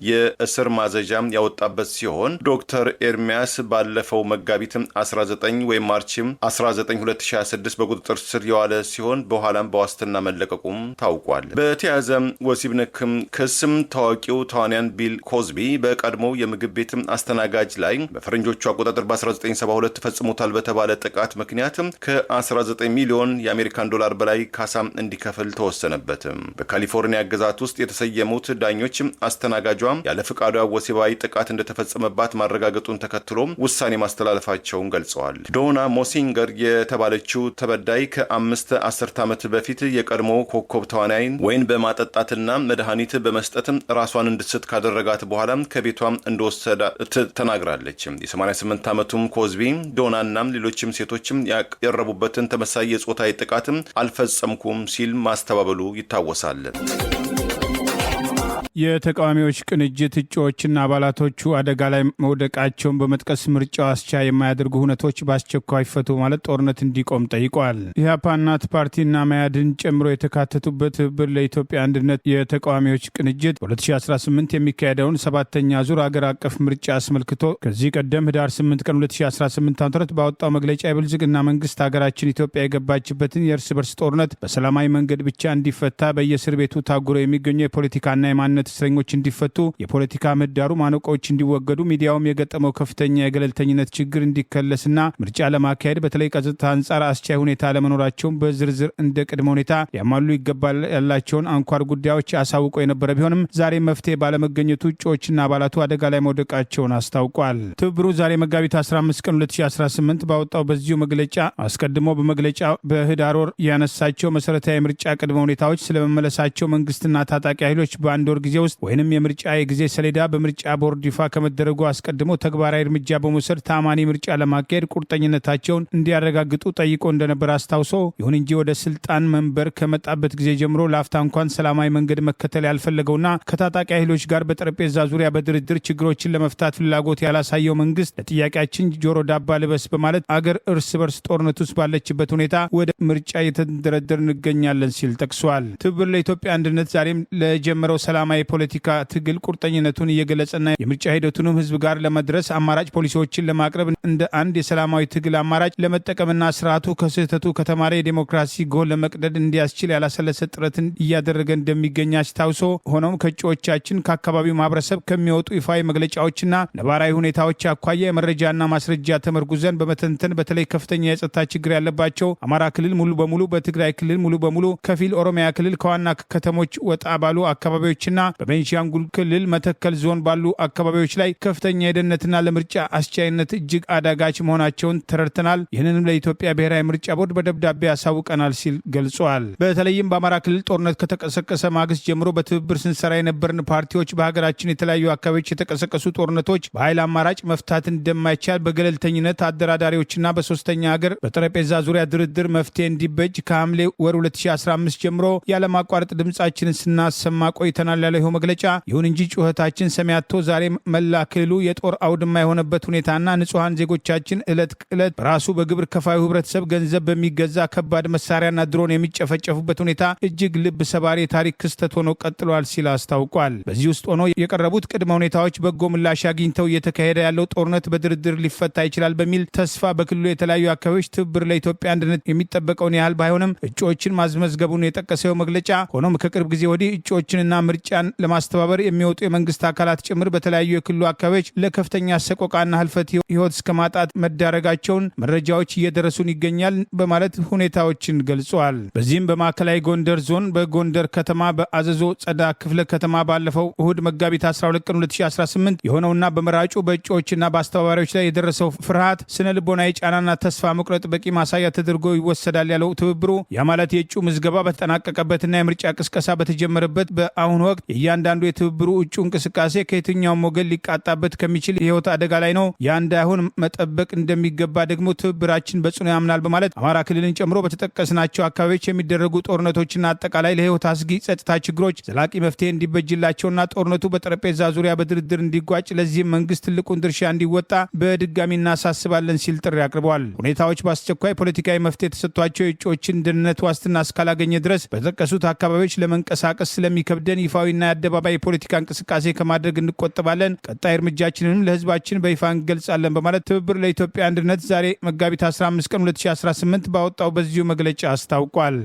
የእስር ማዘዣ ያወጣበት ሲሆን ዶክተር ኤርሚያስ ባለፈው መጋቢት 19 ወይም ማርች 19 2026 በቁጥጥር ስር የዋለ ሲሆን በኋላም በዋስትና መለቀቁም ታውቋል። በተያያዘ ወሲብ ነክ ክስም ታዋቂው ተዋንያን ቢል ኮዝቢ በቀድሞው የምግብ ቤት አስተናጋጅ ላይ በፈረንጆቹ አቆጣጠር በ1972 ፈጽሞታል በተባለ ጥቃት ምክንያት ከ19 ሚሊዮን የአሜሪካን ዶላር በላይ ካሳ እንዲከፍል ተወሰነበት። በካሊፎርኒያ ግዛት ውስጥ የተሰየሙት ዳኞች አስተናጋጇ ያለ ፍቃዷ ወሲባዊ ጥቃት እንደተፈጸመባት ማረጋገጡን ተከትሎ ውሳኔ ማስተላለፋቸውን ገልጸዋል። ዶና ሞሲንገር የተባለችው ተበዳይ ከ5 አስርት ዓመት በፊት የቀድሞ ኮከብ ተዋናይ ወይን በማጠጣትና መድኃኒት በመስጠት ራሷን እንድትስት ካደረጋት በኋላ ከቤቷ እንደወሰዳ ተናግራለች። የ88 ዓመቱም ኮዝቢ ዶናናም ሌሎችም ሴቶችም ያቀረቡበትን ተመሳሳይ የጾታዊ ጥቃትም አልፈጸምኩም ሲል ማስተባበሉ ይታወሳል። የተቃዋሚዎች ቅንጅት እጩዎችና አባላቶቹ አደጋ ላይ መውደቃቸውን በመጥቀስ ምርጫው አስቻይ የማያደርጉ ሁነቶች በአስቸኳይ ይፈቱ ማለት ጦርነት እንዲቆም ጠይቋል። ኢህአፓ እናት ፓርቲና መያድን ጨምሮ የተካተቱበት ትብብር ለኢትዮጵያ አንድነት የተቃዋሚዎች ቅንጅት በ2018 የሚካሄደውን 7ኛ ዙር አገር አቀፍ ምርጫ አስመልክቶ ከዚህ ቀደም ህዳር 8 ቀን 2018 ዓ.ም ባወጣው መግለጫ የብልጽግና መንግስት ሀገራችን ኢትዮጵያ የገባችበትን የእርስ በርስ ጦርነት በሰላማዊ መንገድ ብቻ እንዲፈታ፣ በየእስር ቤቱ ታጉረው የሚገኙ የፖለቲካና የማንነት እስረኞች እንዲፈቱ፣ የፖለቲካ ምህዳሩ ማነቆዎች እንዲወገዱ፣ ሚዲያውም የገጠመው ከፍተኛ የገለልተኝነት ችግር እንዲከለስና ምርጫ ለማካሄድ በተለይ ከጸጥታ አንጻር አስቻይ ሁኔታ ለመኖራቸውን በዝርዝር እንደ ቅድመ ሁኔታ ሊያሟሉ ይገባል ያላቸውን አንኳር ጉዳዮች አሳውቆ የነበረ ቢሆንም ዛሬ መፍትሄ ባለመገኘቱ እጩዎችና አባላቱ አደጋ ላይ መውደቃቸውን አስታውቋል። ትብብሩ ዛሬ መጋቢት 15 ቀን 2018 ባወጣው በዚሁ መግለጫ አስቀድሞ በመግለጫ በህዳር ወር ያነሳቸው መሰረታዊ የምርጫ ቅድመ ሁኔታዎች ስለመመለሳቸው መንግስትና ታጣቂ ኃይሎች በአንድ ወር ጊዜ ውስጥ ወይንም የምርጫ የጊዜ ሰሌዳ በምርጫ ቦርድ ይፋ ከመደረጉ አስቀድሞ ተግባራዊ እርምጃ በመውሰድ ታማኒ ምርጫ ለማካሄድ ቁርጠኝነታቸውን እንዲያረጋግጡ ጠይቆ እንደነበር አስታውሶ፣ ይሁን እንጂ ወደ ስልጣን መንበር ከመጣበት ጊዜ ጀምሮ ለአፍታ እንኳን ሰላማዊ መንገድ መከተል ያልፈለገውና ከታጣቂ ኃይሎች ጋር በጠረጴዛ ዙሪያ በድርድር ችግሮችን ለመፍታት ፍላጎት ያላሳየው መንግስት ለጥያቄያችን ጆሮ ዳባ ልበስ በማለት አገር እርስ በርስ ጦርነት ውስጥ ባለችበት ሁኔታ ወደ ምርጫ እየተንደረደር እንገኛለን ሲል ጠቅሷል። ትብብር ለኢትዮጵያ አንድነት ዛሬም ለጀመረው ሰላማዊ የፖለቲካ ትግል ቁርጠኝነቱን እየገለጸና የምርጫ ሂደቱንም ህዝብ ጋር ለመድረስ አማራጭ ፖሊሲዎችን ለማቅረብ እንደ አንድ የሰላማዊ ትግል አማራጭ ለመጠቀምና ስርዓቱ ከስህተቱ ከተማረ የዴሞክራሲ ጎል ለመቅደድ እንዲያስችል ያላሰለሰ ጥረትን እያደረገ እንደሚገኝ አስታውሶ፣ ሆኖም ከእጩዎቻችን ከአካባቢው ማህበረሰብ ከሚወጡ ይፋዊ መግለጫዎችና ነባራዊ ሁኔታዎች አኳያ የመረጃና ማስረጃ ተመርጉዘን በመተንተን በተለይ ከፍተኛ የጸጥታ ችግር ያለባቸው አማራ ክልል ሙሉ በሙሉ፣ በትግራይ ክልል ሙሉ በሙሉ፣ ከፊል ኦሮሚያ ክልል ከዋና ከተሞች ወጣ ባሉ አካባቢዎችና በቤንሻንጉል ክልል መተከል ዞን ባሉ አካባቢዎች ላይ ከፍተኛ የደህንነትና ለምርጫ አስቻይነት እጅግ አዳጋች መሆናቸውን ተረድተናል። ይህንንም ለኢትዮጵያ ብሔራዊ ምርጫ ቦርድ በደብዳቤ ያሳውቀናል ሲል ገልጿል። በተለይም በአማራ ክልል ጦርነት ከተቀሰቀሰ ማግስት ጀምሮ በትብብር ስንሰራ የነበርን ፓርቲዎች በሀገራችን የተለያዩ አካባቢዎች የተቀሰቀሱ ጦርነቶች በኃይል አማራጭ መፍታት እንደማይቻል በገለልተኝነት አደራዳሪዎችና በሶስተኛ ሀገር በጠረጴዛ ዙሪያ ድርድር መፍትሄ እንዲበጅ ከሐምሌ ወር 2015 ጀምሮ ያለማቋረጥ ድምጻችንን ስናሰማ ቆይተናል ያለ ይኸው መግለጫ ይሁን እንጂ ጩኸታችን ሰሚ አጥቶ ዛሬ መላ ክልሉ የጦር አውድማ የሆነበት ሁኔታና ንጹሐን ዜጎቻችን ዕለት ዕለት በራሱ በግብር ከፋዩ ህብረተሰብ ገንዘብ በሚገዛ ከባድ መሳሪያና ድሮን የሚጨፈጨፉበት ሁኔታ እጅግ ልብ ሰባሪ የታሪክ ክስተት ሆኖ ቀጥሏል ሲል አስታውቋል። በዚህ ውስጥ ሆኖ የቀረቡት ቅድመ ሁኔታዎች በጎ ምላሽ አግኝተው እየተካሄደ ያለው ጦርነት በድርድር ሊፈታ ይችላል በሚል ተስፋ በክልሉ የተለያዩ አካባቢዎች ትብብር ለኢትዮጵያ አንድነት የሚጠበቀውን ያህል ባይሆንም እጩዎችን ማስመዝገቡን የጠቀሰው መግለጫ ሆኖም ከቅርብ ጊዜ ወዲህ እጩዎችንና ምርጫን ለማስተባበር የሚወጡ የመንግስት አካላት ጭምር በተለያዩ የክልሉ አካባቢዎች ለከፍተኛ ሰቆቃና ህልፈት ህይወት እስከ ማጣት መዳረጋቸውን መረጃዎች እየደረሱን ይገኛል በማለት ሁኔታዎችን ገልጿል። በዚህም በማዕከላዊ ጎንደር ዞን በጎንደር ከተማ በአዘዞ ጸዳ ክፍለ ከተማ ባለፈው እሁድ መጋቢት 12 ቀን 2018 የሆነውና በመራጩ በእጩዎችና በአስተባባሪዎች ላይ የደረሰው ፍርሃት ስነ ልቦናዊ ጫናና ተስፋ መቁረጥ በቂ ማሳያ ተደርጎ ይወሰዳል ያለው ትብብሩ ያ ማለት የእጩ ምዝገባ በተጠናቀቀበትና የምርጫ ቅስቀሳ በተጀመረበት በአሁኑ ወቅት የእያንዳንዱ የትብብሩ እጩ እንቅስቃሴ ከየትኛውም ወገን ሊቃጣበት ከሚችል የህይወት አደጋ ላይ ነው። ያ እንዳይሆን መጠበቅ እንደሚገባ ደግሞ ትብብራችን በጽኑ ያምናል በማለት አማራ ክልልን ጨምሮ በተጠቀስናቸው አካባቢዎች የሚደረጉ ጦርነቶችና አጠቃላይ ለህይወት አስጊ ጸጥታ ችግሮች ዘላቂ መፍትሄ እንዲበጅላቸውና ጦርነቱ በጠረጴዛ ዙሪያ በድርድር እንዲጓጭ ለዚህም መንግስት ትልቁን ድርሻ እንዲወጣ በድጋሚ እናሳስባለን ሲል ጥሪ አቅርበዋል። ሁኔታዎች በአስቸኳይ ፖለቲካዊ መፍትሄ ተሰጥቷቸው የእጩዎችን ደህንነት ዋስትና እስካላገኘ ድረስ በተጠቀሱት አካባቢዎች ለመንቀሳቀስ ስለሚከብደን ይፋዊና የአደባባይ የፖለቲካ እንቅስቃሴ ከማድረግ እንቆጠባለን። ቀጣይ እርምጃችንንም ለህዝባችን በይፋ እንገልጻለን በማለት ትብብር ለኢትዮጵያ አንድነት ዛሬ መጋቢት 15 ቀን 2018 ባወጣው በዚሁ መግለጫ አስታውቋል።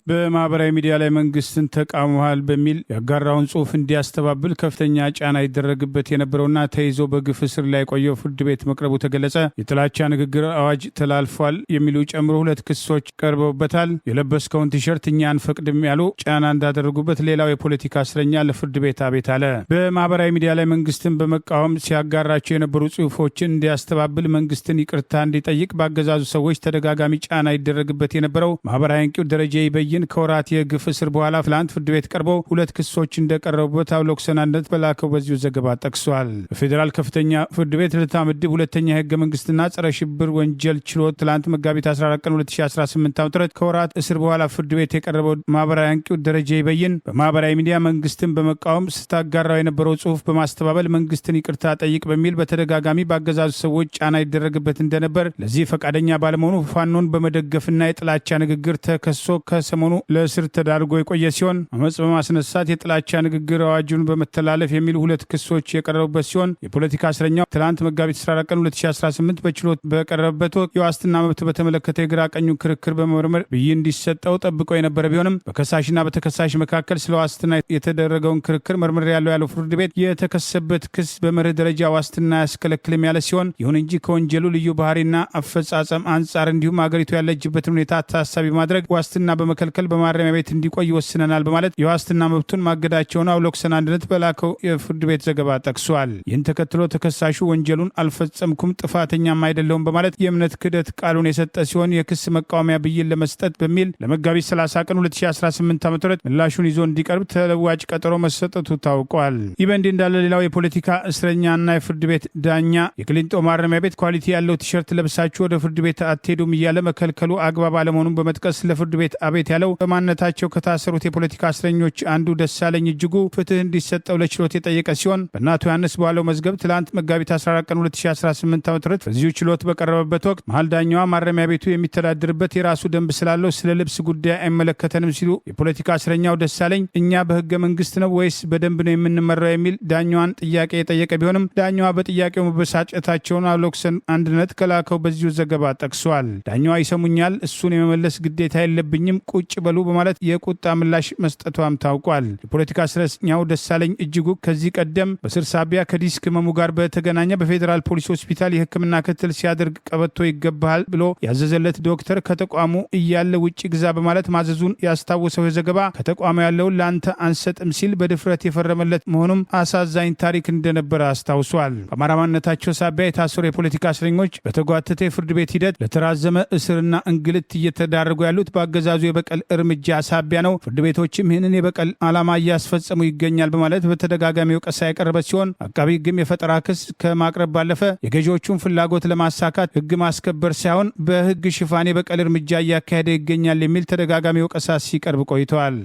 በማህበራዊ ሚዲያ ላይ መንግስትን ተቃውመዋል በሚል ያጋራውን ጽሁፍ እንዲያስተባብል ከፍተኛ ጫና ይደረግበት የነበረውና ተይዞ በግፍ እስር ላይ የቆየው ፍርድ ቤት መቅረቡ ተገለጸ። የጥላቻ ንግግር አዋጅ ተላልፏል የሚሉ ጨምሮ 2 ክሶች ቀርበውበታል። የለበስከውን ቲሸርት እኛ አንፈቅድም ያሉ ጫና እንዳደረጉበት ሌላው የፖለቲካ እስረኛ ለፍርድ ቤት አቤት አለ። በማህበራዊ ሚዲያ ላይ መንግስትን በመቃወም ሲያጋራቸው የነበሩ ጽሁፎችን እንዲያስተባብል መንግስትን ይቅርታ እንዲጠይቅ በአገዛዙ ሰዎች ተደጋጋሚ ጫና ይደረግበት የነበረው ማህበራዊ አንቂው ደረጃ ይበይ ከወራት የግፍ እስር በኋላ ትላንት ፍርድ ቤት ቀርበው 2 ክሶች እንደቀረቡበት አውሎክሰን አንድነት በላከው በዚሁ ዘገባ ጠቅሷል። በፌዴራል ከፍተኛ ፍርድ ቤት ልደታ ምድብ ሁለተኛ የህገ መንግስትና ጸረ ሽብር ወንጀል ችሎት ትላንት መጋቢት 14 ቀን 2018 ዓ.ም ከወራት እስር በኋላ ፍርድ ቤት የቀረበው ማህበራዊ አንቂው ደረጃ ይበይን በማህበራዊ ሚዲያ መንግስትን በመቃወም ስታጋራው የነበረው ጽሁፍ በማስተባበል መንግስትን ይቅርታ ጠይቅ በሚል በተደጋጋሚ በአገዛዙ ሰዎች ጫና ይደረግበት እንደነበር ለዚህ ፈቃደኛ ባለመሆኑ ፋኖን በመደገፍና የጥላቻ ንግግር ተከሶ ከሰሞኑ ለእስር ተዳርጎ የቆየ ሲሆን አመጽ በማስነሳት የጥላቻ ንግግር አዋጁን በመተላለፍ የሚሉ 2 ክሶች የቀረቡበት ሲሆን የፖለቲካ እስረኛው ትላንት መጋቢት 14 ቀን 2018 በችሎት በቀረበበት ወቅት የዋስትና መብት በተመለከተ የግራ ቀኙ ክርክር በመመርመር ብይን እንዲሰጠው ጠብቆ የነበረ ቢሆንም በከሳሽና በተከሳሽ መካከል ስለ ዋስትና የተደረገውን ክርክር መርምር ያለው ፍርድ ቤት የተከሰበት ክስ በመርህ ደረጃ ዋስትና ያስከለክልም ያለ ሲሆን ይሁን እንጂ ከወንጀሉ ልዩ ባህሪና አፈጻጸም አንጻር እንዲሁም አገሪቱ ያለችበትን ሁኔታ ታሳቢ ማድረግ ዋስትና በመከልከል በማረሚያ ቤት እንዲቆይ ወስነናል በማለት የዋስትና መብቱን ማገዳቸውን አውሎክሰን አንድነት በላከው የፍርድ ቤት ዘገባ ጠቅሷል። ይህን ተከትሎ ተከሳሹ ወንጀሉን አልፈጸምኩም፣ ጥፋተኛም አይደለውም በማለት የእምነት ክህደት ቃሉን የሰጠ ሲሆን የክስ መቃወሚያ ብይን ለመስጠት በሚል ለመጋቢት 30 ቀን 2018 ዓ.ም ምላሹን ይዞ እንዲቀርብ ተለዋጭ ቀጠሮ መሰጠቱ ታውቋል። ይህ በእንዲህ እንዳለ ሌላው የፖለቲካ እስረኛና የፍርድ ቤት ዳኛ የቅሊንጦ ማረሚያ ቤት ኳሊቲ ያለው ቲሸርት ለብሳችሁ ወደ ፍርድ ቤት አትሄዱም እያለ መከልከሉ አግባብ አለመሆኑን በመጥቀስ ለፍርድ ቤት አቤት ያለው በማንነታቸው ከታሰሩት የፖለቲካ እስረኞች አንዱ ደሳለኝ እጅጉ ፍትህ እንዲሰጠው ለችሎት የጠየቀ ሲሆን በእናቱ ዮሐንስ በዋለው መዝገብ ትላንት መጋቢት 14 ቀን 2018 ዓ.ም በዚሁ ችሎት በቀረበበት ወቅት መሀል ዳኛዋ ማረሚያ ቤቱ የሚተዳድርበት የራሱ ደንብ ስላለው ስለ ልብስ ጉዳይ አይመለከተንም ሲሉ የፖለቲካ እስረኛው ደሳለኝ እኛ በህገ መንግስት ነው ወይስ በደንብ ነው የምንመራው የሚል ዳኛዋን ጥያቄ የጠየቀ ቢሆንም ዳኛዋ በጥያቄው መበሳጨታቸውን አውሎክሰን አንድነት ከላከው በዚሁ ዘገባ ጠቅሷል። ዳኛዋ ይሰሙኛል፣ እሱን የመመለስ ግዴታ የለብኝም፣ ቁጭ በሉ በማለት የቁጣ ምላሽ መስጠቷም ታውቋል። የፖለቲካ እስረኛው ደሳለኝ እጅጉ ከዚህ ቀደም በስር ሳቢያ ከዲስክ ህመሙ ጋር በተገናኘ በፌዴራል ፖሊስ ሆስፒታል የህክምና ክትትል ሲያደርግ ቀበቶ ይገባሃል ብሎ ያዘዘለት ዶክተር ከተቋሙ እያለ ውጭ ግዛ በማለት ማዘዙን ያስታወሰው የዘገባ ከተቋሙ ያለውን ለአንተ አንሰጥም ሲል በድፍረት የፈረመለት መሆኑም አሳዛኝ ታሪክ እንደነበረ አስታውሷል። በአማራ ማንነታቸው ሳቢያ የታሰሩ የፖለቲካ እስረኞች በተጓተተ የፍርድ ቤት ሂደት ለተራዘመ እስርና እንግልት እየተዳረጉ ያሉት በአገዛዙ የበቀል እርምጃ ሳቢያ ነው። ፍርድ ቤቶችም ይህንን የበቀል ዓላማ እያስፈጸሙ ይገኛል በማለት በተደጋጋሚ ወቀሳ ያቀረበ ሲሆን አቃቢ ህግም የፈጠራ ክስ ከማቅረብ ባለፈ የገዢዎቹን ፍላጎት ለማሳካት ህግ ማስከበር ሳይሆን በህግ ሽፋን የበቀል እርምጃ እያካሄደ ይገኛል የሚል ተደጋጋሚ ወቀሳ ሲቀርብ ቆይተዋል።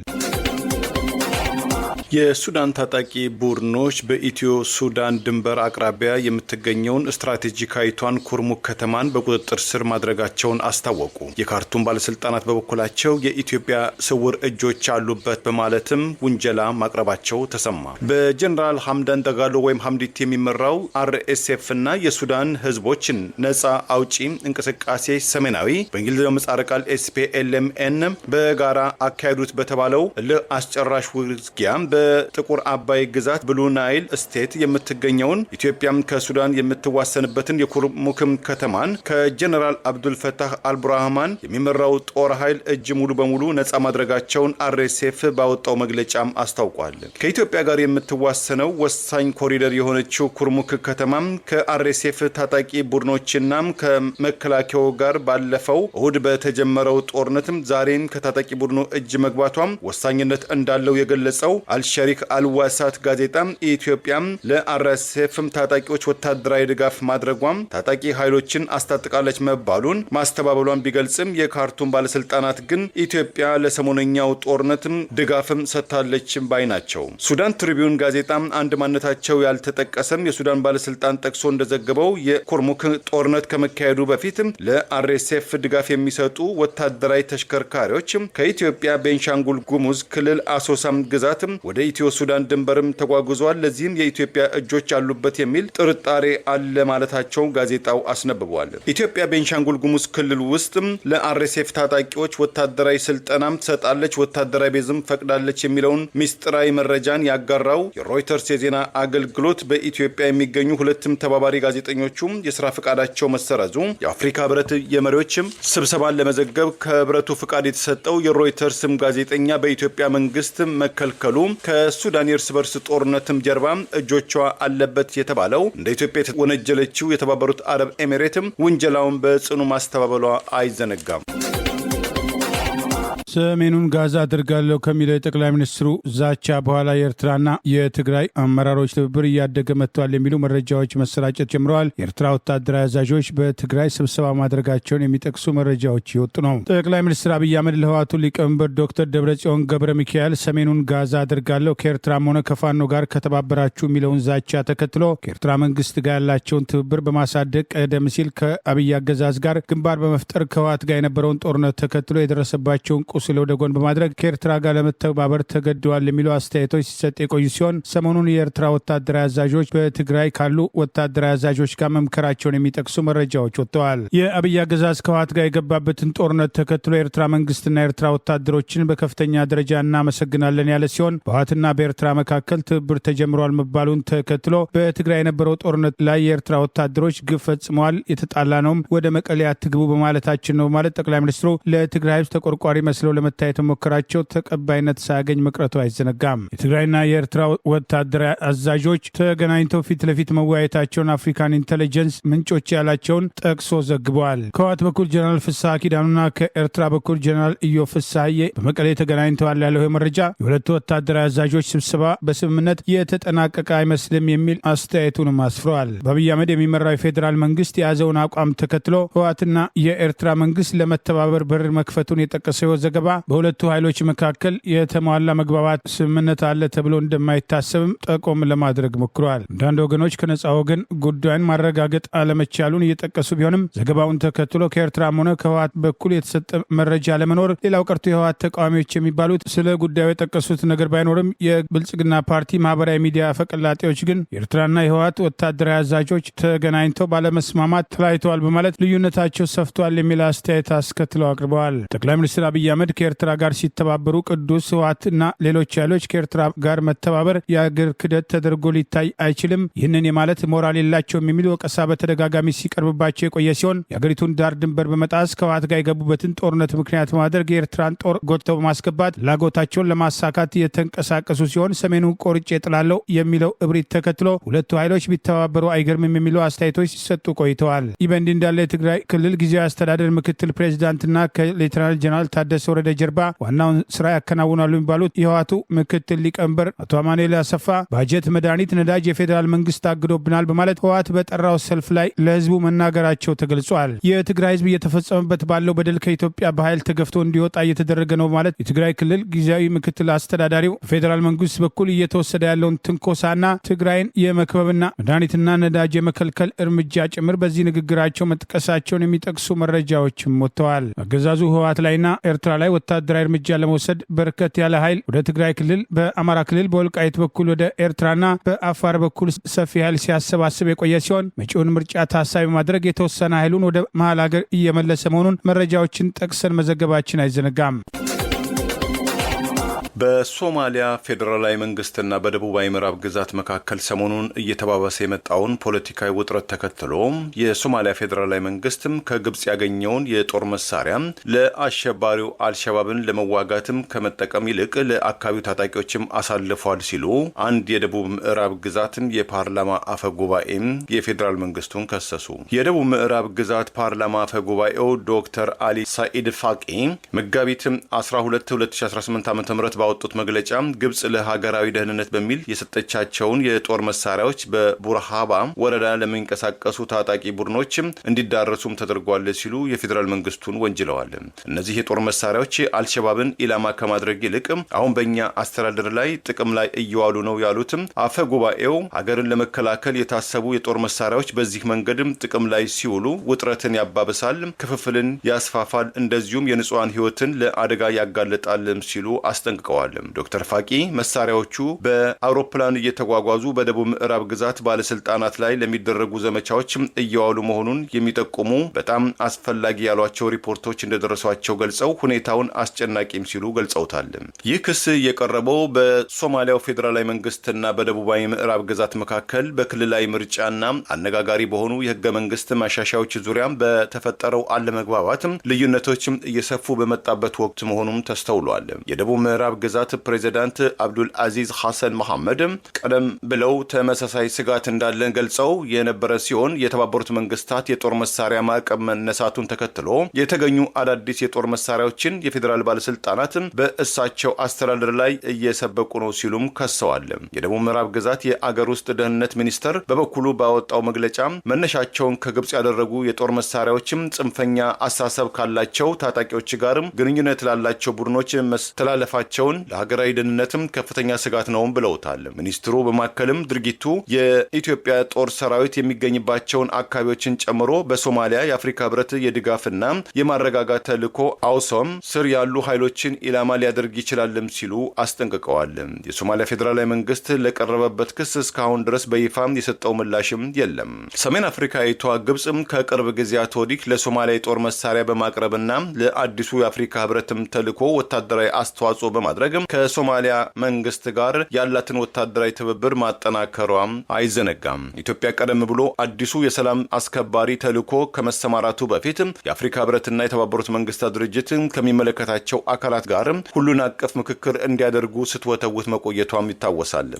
የሱዳን ታጣቂ ቡድኖች በኢትዮ ሱዳን ድንበር አቅራቢያ የምትገኘውን ስትራቴጂካዊቷን ኩርሙክ ከተማን በቁጥጥር ስር ማድረጋቸውን አስታወቁ። የካርቱም ባለስልጣናት በበኩላቸው የኢትዮጵያ ስውር እጆች አሉበት በማለትም ውንጀላ ማቅረባቸው ተሰማ። በጀነራል ሐምዳን ዳጋሎ ወይም ሐምዲት የሚመራው አርኤስኤፍ እና የሱዳን ህዝቦችን ነጻ አውጪ እንቅስቃሴ ሰሜናዊ በእንግሊዝኛው ምህጻረ ቃል SPLMN በጋራ አካሄዱት በተባለው ለአስጨራሽ ውጊያ በጥቁር አባይ ግዛት ብሉ ናይል ስቴት የምትገኘውን ኢትዮጵያም ከሱዳን የምትዋሰንበትን የኩርሙክም ከተማን ከጀነራል አብዱል ፈታህ አልቡርሃን የሚመራው ጦር ኃይል እጅ ሙሉ በሙሉ ነጻ ማድረጋቸውን አርኤስኤፍ ባወጣው መግለጫም አስታውቋል። ከኢትዮጵያ ጋር የምትዋሰነው ወሳኝ ኮሪደር የሆነችው ኩርሙክ ከተማም ከአርኤስኤፍ ታጣቂ ቡድኖችና ከመከላከያው ጋር ባለፈው እሁድ በተጀመረው ጦርነትም ዛሬም ከታጣቂ ቡድኑ እጅ መግባቷም ወሳኝነት እንዳለው የገለጸው አልሸሪክ አልዋሳት ጋዜጣ ኢትዮጵያ ለአርኤስኤፍ ታጣቂዎች ወታደራዊ ድጋፍ ማድረጓም ታጣቂ ኃይሎችን አስታጥቃለች መባሉን ማስተባበሏን ቢገልጽም የካርቱም ባለስልጣናት ግን ኢትዮጵያ ለሰሞነኛው ጦርነትም ድጋፍም ሰጥታለች ባይ ናቸው። ሱዳን ትሪቢዩን ጋዜጣ አንድ ማንነታቸው ያልተጠቀሰም የሱዳን ባለስልጣን ጠቅሶ እንደዘገበው የኩርሙክ ጦርነት ከመካሄዱ በፊት ለአርኤስኤፍ ድጋፍ የሚሰጡ ወታደራዊ ተሽከርካሪዎች ከኢትዮጵያ ቤንሻንጉል ጉሙዝ ክልል አሶሳም ግዛት ወደ ኢትዮ ሱዳን ድንበርም ተጓጉዟል። ለዚህም የኢትዮጵያ እጆች አሉበት የሚል ጥርጣሬ አለ ማለታቸው ጋዜጣው አስነብቧል። ኢትዮጵያ ቤንሻንጉል ጉሙዝ ክልል ውስጥ ለአርኤስኤፍ ታጣቂዎች ወታደራዊ ስልጠናም ትሰጣለች፣ ወታደራዊ ቤዝም ፈቅዳለች የሚለውን ሚስጥራዊ መረጃን ያጋራው የሮይተርስ የዜና አገልግሎት በኢትዮጵያ የሚገኙ ሁለትም ተባባሪ ጋዜጠኞቹም የስራ ፍቃዳቸው መሰረዙ፣ የአፍሪካ ህብረት የመሪዎችም ስብሰባን ለመዘገብ ከህብረቱ ፍቃድ የተሰጠው የሮይተርስም ጋዜጠኛ በኢትዮጵያ መንግስት መከልከሉ ከሱዳን የእርስ በርስ ጦርነትም ጀርባ እጆቿ አለበት የተባለው እንደ ኢትዮጵያ የተወነጀለችው የተባበሩት አረብ ኤሚሬትም ውንጀላውን በጽኑ ማስተባበሏ አይዘነጋም። ሰሜኑን ጋዛ አድርጋለሁ ከሚለው የጠቅላይ ሚኒስትሩ ዛቻ በኋላ የኤርትራና የትግራይ አመራሮች ትብብር እያደገ መጥተዋል የሚሉ መረጃዎች መሰራጨት ጀምረዋል። የኤርትራ ወታደራዊ አዛዦች በትግራይ ስብሰባ ማድረጋቸውን የሚጠቅሱ መረጃዎች ይወጡ ነው። ጠቅላይ ሚኒስትር አብይ አህመድ ለህወሓቱ ሊቀመንበር ዶክተር ደብረጽዮን ገብረ ሚካኤል ሰሜኑን ጋዛ አድርጋለሁ ከኤርትራም ሆነ ከፋኖ ጋር ከተባበራችሁ የሚለውን ዛቻ ተከትሎ ከኤርትራ መንግስት ጋር ያላቸውን ትብብር በማሳደግ ቀደም ሲል ከአብይ አገዛዝ ጋር ግንባር በመፍጠር ከህወሓት ጋር የነበረውን ጦርነት ተከትሎ የደረሰባቸውን ቁስል ወደ ጎን በማድረግ ከኤርትራ ጋር ለመተባበር ተገደዋል የሚሉ አስተያየቶች ሲሰጥ የቆዩ ሲሆን ሰሞኑን የኤርትራ ወታደራዊ አዛዦች በትግራይ ካሉ ወታደራዊ አዛዦች ጋር መምከራቸውን የሚጠቅሱ መረጃዎች ወጥተዋል። የአብይ አገዛዝ ከህወሓት ጋር የገባበትን ጦርነት ተከትሎ የኤርትራ መንግስትና የኤርትራ ወታደሮችን በከፍተኛ ደረጃ እናመሰግናለን ያለ ሲሆን በህወሓትና በኤርትራ መካከል ትብብር ተጀምሯል መባሉን ተከትሎ በትግራይ የነበረው ጦርነት ላይ የኤርትራ ወታደሮች ግፍ ፈጽመዋል፣ የተጣላ ነውም ወደ መቀሌ አትግቡ በማለታችን ነው ማለት ጠቅላይ ሚኒስትሩ ለትግራይ ህዝብ ተቆርቋሪ መስለው ለመታየት መሞከራቸው ተቀባይነት ሳያገኝ መቅረቱ አይዘነጋም። የትግራይና የኤርትራ ወታደራዊ አዛዦች ተገናኝተው ፊት ለፊት መወያየታቸውን አፍሪካን ኢንቴሊጀንስ ምንጮች ያላቸውን ጠቅሶ ዘግበዋል። ከህወሓት በኩል ጀነራል ፍስሐ ኪዳኑና ከኤርትራ በኩል ጀነራል ኢዮ ፍስሐዬ በመቀሌ ተገናኝተዋል ያለው መረጃ የሁለቱ ወታደራዊ አዛዦች ስብሰባ በስምምነት የተጠናቀቀ አይመስልም የሚል አስተያየቱንም አስፍረዋል። በአብይ አህመድ የሚመራው የፌዴራል መንግስት የያዘውን አቋም ተከትሎ ህወሓትና የኤርትራ መንግስት ለመተባበር በር መክፈቱን የጠቀሰው ዘገባ በሁለቱ ኃይሎች መካከል የተሟላ መግባባት ስምምነት አለ ተብሎ እንደማይታሰብም ጠቆም ለማድረግ ሞክረዋል። አንዳንድ ወገኖች ከነጻ ወገን ጉዳዩን ማረጋገጥ አለመቻሉን እየጠቀሱ ቢሆንም ዘገባውን ተከትሎ ከኤርትራም ሆነ ከህወሓት በኩል የተሰጠ መረጃ ለመኖር ሌላው ቀርቶ የህወሓት ተቃዋሚዎች የሚባሉት ስለ ጉዳዩ የጠቀሱት ነገር ባይኖርም የብልጽግና ፓርቲ ማህበራዊ ሚዲያ ፈቀላጤዎች ግን የኤርትራና የህወሓት ወታደራዊ አዛዦች ተገናኝተው ባለመስማማት ተለያይተዋል በማለት ልዩነታቸው ሰፍቷል የሚል አስተያየት አስከትለው አቅርበዋል። ጠቅላይ ሚኒስትር አብይ አህመድ ከኤርትራ ጋር ሲተባበሩ ቅዱስ ህወሓትና ሌሎች ኃይሎች ከኤርትራ ጋር መተባበር የአገር ክደት ተደርጎ ሊታይ አይችልም፣ ይህንን የማለት ሞራል የላቸውም የሚል ወቀሳ በተደጋጋሚ ሲቀርብባቸው የቆየ ሲሆን የአገሪቱን ዳር ድንበር በመጣስ ከህወሓት ጋር የገቡበትን ጦርነት ምክንያት በማድረግ የኤርትራን ጦር ጎትተው በማስገባት ፍላጎታቸውን ለማሳካት የተንቀሳቀሱ ሲሆን ሰሜኑን ቆርጬ ጥላለው የሚለው እብሪት ተከትሎ ሁለቱ ኃይሎች ቢተባበሩ አይገርምም የሚሉ አስተያየቶች ሲሰጡ ቆይተዋል። ይህ በእንዲህ እንዳለ የትግራይ ክልል ጊዜያዊ አስተዳደር ምክትል ፕሬዚዳንትና ከሌተናል ጀነራል ታደሰ ከመውረድ ጀርባ ዋናውን ስራ ያከናውናሉ የሚባሉት የህወሓቱ ምክትል ሊቀመንበር አቶ አማኑኤል አሰፋ ባጀት፣ መድኃኒት፣ ነዳጅ የፌዴራል መንግስት አግዶብናል በማለት ህወሓት በጠራው ሰልፍ ላይ ለህዝቡ መናገራቸው ተገልጿል። የትግራይ ህዝብ እየተፈጸመበት ባለው በደል ከኢትዮጵያ በኃይል ተገፍቶ እንዲወጣ እየተደረገ ነው ማለት የትግራይ ክልል ጊዜያዊ ምክትል አስተዳዳሪው በፌዴራል መንግስት በኩል እየተወሰደ ያለውን ትንኮሳና ትግራይን የመክበብና መድኃኒትና ነዳጅ የመከልከል እርምጃ ጭምር በዚህ ንግግራቸው መጥቀሳቸውን የሚጠቅሱ መረጃዎችም ወጥተዋል። አገዛዙ ህወሓት ላይና ኤርትራ ላይ ወታደራዊ እርምጃ ለመውሰድ በርከት ያለ ኃይል ወደ ትግራይ ክልል፣ በአማራ ክልል በወልቃይት በኩል ወደ ኤርትራና በአፋር በኩል ሰፊ ኃይል ሲያሰባስብ የቆየ ሲሆን መጪውን ምርጫ ታሳቢ በማድረግ የተወሰነ ኃይሉን ወደ መሀል ሀገር እየመለሰ መሆኑን መረጃዎችን ጠቅሰን መዘገባችን አይዘነጋም። በሶማሊያ ፌዴራላዊ መንግስትና በደቡባዊ ምዕራብ ግዛት መካከል ሰሞኑን እየተባባሰ የመጣውን ፖለቲካዊ ውጥረት ተከትሎ የሶማሊያ ፌዴራላዊ መንግስትም ከግብጽ ያገኘውን የጦር መሳሪያ ለአሸባሪው አልሸባብን ለመዋጋትም ከመጠቀም ይልቅ ለአካባቢው ታጣቂዎችም አሳልፏል ሲሉ አንድ የደቡብ ምዕራብ ግዛትም የፓርላማ አፈ ጉባኤም የፌዴራል መንግስቱን ከሰሱ። የደቡብ ምዕራብ ግዛት ፓርላማ አፈ ጉባኤው ዶክተር አሊ ሳኢድ ፋቂ መጋቢት 12 2018 ዓ.ም ባወጡት መግለጫ ግብጽ ለሀገራዊ ደህንነት በሚል የሰጠቻቸውን የጦር መሳሪያዎች በቡርሃባ ወረዳ ለሚንቀሳቀሱ ታጣቂ ቡድኖች እንዲዳረሱም ተደርጓል ሲሉ የፌዴራል መንግስቱን ወንጅለዋል። እነዚህ የጦር መሳሪያዎች አልሸባብን ኢላማ ከማድረግ ይልቅ አሁን በእኛ አስተዳደር ላይ ጥቅም ላይ እየዋሉ ነው ያሉትም አፈ ጉባኤው ሀገርን ለመከላከል የታሰቡ የጦር መሳሪያዎች በዚህ መንገድም ጥቅም ላይ ሲውሉ ውጥረትን ያባብሳል፣ ክፍፍልን ያስፋፋል፣ እንደዚሁም የንጹሃን ህይወትን ለአደጋ ያጋልጣልም ሲሉ አስጠንቅቀዋል። ዶክተር ፋቂ መሳሪያዎቹ በአውሮፕላን እየተጓጓዙ በደቡብ ምዕራብ ግዛት ባለስልጣናት ላይ ለሚደረጉ ዘመቻዎች እየዋሉ መሆኑን የሚጠቁሙ በጣም አስፈላጊ ያሏቸው ሪፖርቶች እንደደረሷቸው ገልጸው ሁኔታውን አስጨናቂም ሲሉ ገልጸውታል። ይህ ክስ የቀረበው በሶማሊያው ፌዴራላዊ መንግስትና በደቡባዊ ምዕራብ ግዛት መካከል በክልላዊ ምርጫና አነጋጋሪ በሆኑ የህገ መንግስት ማሻሻያዎች ዙሪያ በተፈጠረው አለመግባባት ልዩነቶችም እየሰፉ በመጣበት ወቅት መሆኑም ተስተውሏል። የደቡብ ምዕራብ ግዛት ፕሬዚዳንት አብዱል አዚዝ ሐሰን መሐመድ ቀደም ብለው ተመሳሳይ ስጋት እንዳለን ገልጸው የነበረ ሲሆን የተባበሩት መንግስታት የጦር መሳሪያ ማዕቀብ መነሳቱን ተከትሎ የተገኙ አዳዲስ የጦር መሳሪያዎችን የፌዴራል ባለስልጣናት በእሳቸው አስተዳደር ላይ እየሰበቁ ነው ሲሉም ከሰዋል። የደቡብ ምዕራብ ግዛት የአገር ውስጥ ደህንነት ሚኒስቴር በበኩሉ ባወጣው መግለጫ መነሻቸውን ከግብጽ ያደረጉ የጦር መሳሪያዎችም ጽንፈኛ አሳሰብ ካላቸው ታጣቂዎች ጋር ግንኙነት ላላቸው ቡድኖች መተላለፋቸውን ለሀገራዊ ደህንነትም ከፍተኛ ስጋት ነውም ብለውታል። ሚኒስትሩ በማከልም ድርጊቱ የኢትዮጵያ ጦር ሰራዊት የሚገኝባቸውን አካባቢዎችን ጨምሮ በሶማሊያ የአፍሪካ ህብረት የድጋፍና የማረጋጋት ተልዕኮ አውሶም ስር ያሉ ኃይሎችን ኢላማ ሊያደርግ ይችላልም ሲሉ አስጠንቅቀዋል። የሶማሊያ ፌዴራላዊ መንግስት ለቀረበበት ክስ እስካሁን ድረስ በይፋ የሰጠው ምላሽም የለም። ሰሜን አፍሪካዊቷ ግብጽም ከቅርብ ጊዜያት ወዲህ ለሶማሊያ የጦር መሳሪያ በማቅረብና ለአዲሱ የአፍሪካ ህብረትም ተልዕኮ ወታደራዊ አስተዋጽኦ በማድረግ ከሶማሊያ መንግስት ጋር ያላትን ወታደራዊ ትብብር ማጠናከሯም አይዘነጋም። ኢትዮጵያ ቀደም ብሎ አዲሱ የሰላም አስከባሪ ተልዕኮ ከመሰማራቱ በፊት የአፍሪካ ህብረትና የተባበሩት መንግስታት ድርጅት ከሚመለከታቸው አካላት ጋር ሁሉን አቀፍ ምክክር እንዲያደርጉ ስትወተውት መቆየቷም ይታወሳል።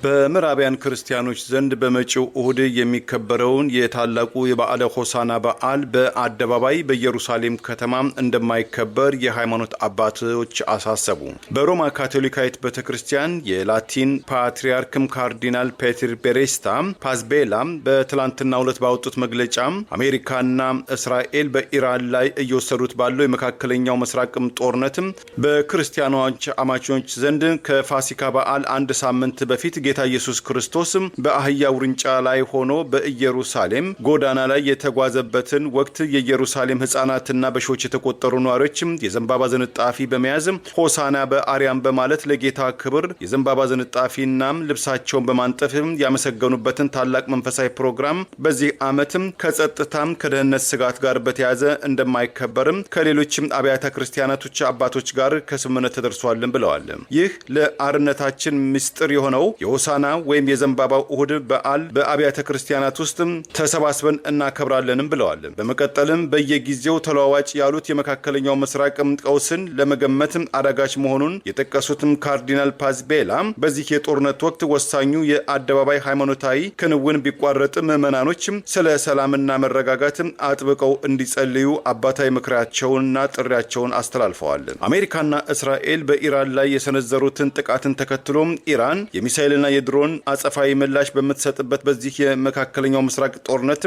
በምዕራባውያን ክርስቲያኖች ዘንድ በመጪው እሁድ የሚከበረውን የታላቁ የበዓለ ሆሳና በዓል በአደባባይ በኢየሩሳሌም ከተማ እንደማይከበር የሃይማኖት አባቶች አሳሰቡ። በሮማ ካቶሊካዊት ቤተክርስቲያን የላቲን ፓትርያርክም ካርዲናል ፔትር ቤሬስታ ፓዝቤላ በትላንትናው ዕለት ባወጡት መግለጫ አሜሪካና እስራኤል በኢራን ላይ እየወሰዱት ባለው የመካከለኛው ምስራቅም ጦርነትም በክርስቲያኖች አማኞች ዘንድ ከፋሲካ በዓል አንድ ሳምንት በፊት ጌታ ኢየሱስ ክርስቶስ በአህያ ውርንጫ ላይ ሆኖ በኢየሩሳሌም ጎዳና ላይ የተጓዘበትን ወቅት የኢየሩሳሌም ህፃናትና በሺዎች የተቆጠሩ ነዋሪዎች የዘንባባ ዝንጣፊ በመያዝ ሆሳና በአርያም በማለት ለጌታ ክብር የዘንባባ ዝንጣፊና ልብሳቸውን በማንጠፍ ያመሰገኑበትን ታላቅ መንፈሳዊ ፕሮግራም በዚህ ዓመትም ከጸጥታም ከደህንነት ስጋት ጋር በተያያዘ እንደማይከበርም ከሌሎችም አብያተ ክርስቲያናቶች አባቶች ጋር ከስምምነት ተደርሷልን ብለዋል። ይህ ለአርነታችን ምስጢር የሆነው የሆሳና ወይም የዘንባባው እሁድ በዓል በአብያተ ክርስቲያናት ውስጥ ተሰባስበን እናከብራለንም ብለዋል። በመቀጠልም በየጊዜው ተለዋዋጭ ያሉት የመካከለኛው ምስራቅ ቀውስን ለመገመት አዳጋች መሆኑን የጠቀሱትም ካርዲናል ፓዝ ቤላ በዚህ የጦርነት ወቅት ወሳኙ የአደባባይ ሃይማኖታዊ ክንውን ቢቋረጥ ምዕመናኖች ስለ ሰላምና መረጋጋት አጥብቀው እንዲጸልዩ አባታዊ ምክራቸውንና ጥሪያቸውን አስተላልፈዋል። አሜሪካና እስራኤል በኢራን ላይ የሰነዘሩትን ጥቃትን ተከትሎ ኢራን የሚሳኤልና የድሮን አጸፋዊ ምላሽ በምትሰጥበት በዚህ የመካከለኛው ምስራቅ ጦርነት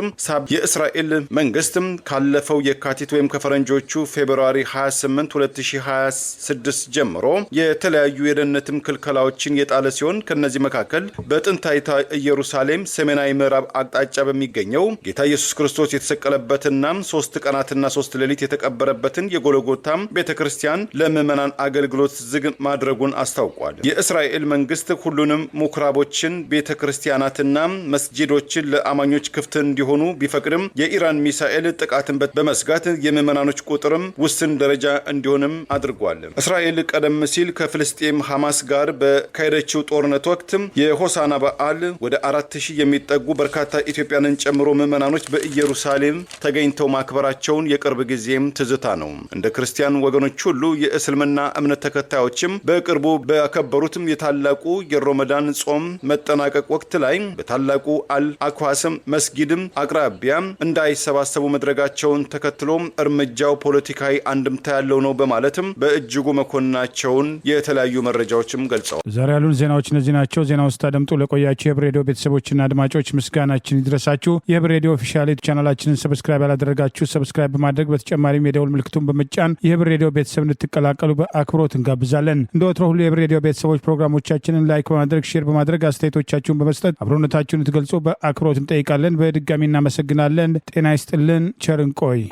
የእስራኤል መንግስት ካለፈው የካቲት ወይም ከፈረንጆቹ ፌብሩዋሪ 28 2026 ጀምሮ የተለያዩ የደህንነትም ክልከላዎችን የጣለ ሲሆን ከነዚህ መካከል በጥንታዊቷ ኢየሩሳሌም ሰሜናዊ ምዕራብ አቅጣጫ በሚገኘው ጌታ ኢየሱስ ክርስቶስ የተሰቀለበትና 3 ቀናትና 3 ሌሊት የተቀበረበትን የጎልጎታ ቤተክርስቲያን ለምዕመናን አገልግሎት ዝግ ማድረጉን አስታውቋል። የእስራኤል መንግስት ሁሉንም ምኩራቦችን፣ ቤተክርስቲያናትና መስጂዶችን ለአማኞች ክፍት እንዲሆኑ ቢፈቅድም የኢራን ሚሳኤል ጥቃትን በመስጋት የምዕመናኖች ቁጥርም ውስን ደረጃ እንዲሆንም አድርጓል። እስራኤል ቀደም ሲል ከፍልስጤም ሐማስ ጋር በካሄደችው ጦርነት ወቅት የሆሳና በዓል ወደ 4000 የሚጠጉ በርካታ ኢትዮጵያንን ጨምሮ ምዕመናኖች በኢየሩሳሌም ተገኝተው ማክበራቸውን የቅርብ ጊዜም ትዝታ ነው። እንደ ክርስቲያን ወገኖች ሁሉ የእስልምና እምነት ተከታዮችም በቅርቡ ባከበሩትም የታላቁ የሮመዳን ጾም መጠናቀቅ ወቅት ላይ በታላቁ አል-አክዋስም መስጊድም አቅራቢያ እንዳይሰባሰቡ መድረጋቸውን ተከትሎ እርምጃው ፖለቲካዊ አንድምታ ያለው ነው በማለትም በእጅጉ መኮንናቸውን የተለያዩ መረጃዎችም ገልጸዋል። ዛሬ ያሉን ዜናዎች እነዚህ ናቸው። ዜናውን ስታደምጡ ለቆያችሁ የህብር ሬዲዮ ቤተሰቦችና አድማጮች ምስጋናችን ይድረሳችሁ። የህብር ሬዲዮ ኦፊሻል ቻናላችንን ሰብስክራይብ ያላደረጋችሁ ሰብስክራይብ በማድረግ በተጨማሪም የደውል ምልክቱን በመጫን የህብር ሬዲዮ ቤተሰብ እንድትቀላቀሉ በአክብሮት እንጋብዛለን። እንደ ወትሮ ሁሉ የህብር ሬዲዮ ቤተሰቦች ፕሮግራሞቻችንን ላይክ በማድረግ ሼር በማድረግ አስተያየቶቻችሁን በመስጠት አብሮነታችሁን ትገልጹ በአክብሮት እንጠይቃለን። በድጋሚ እናመሰግናለን። ጤና ይስጥልን። ቸር እንቆይ።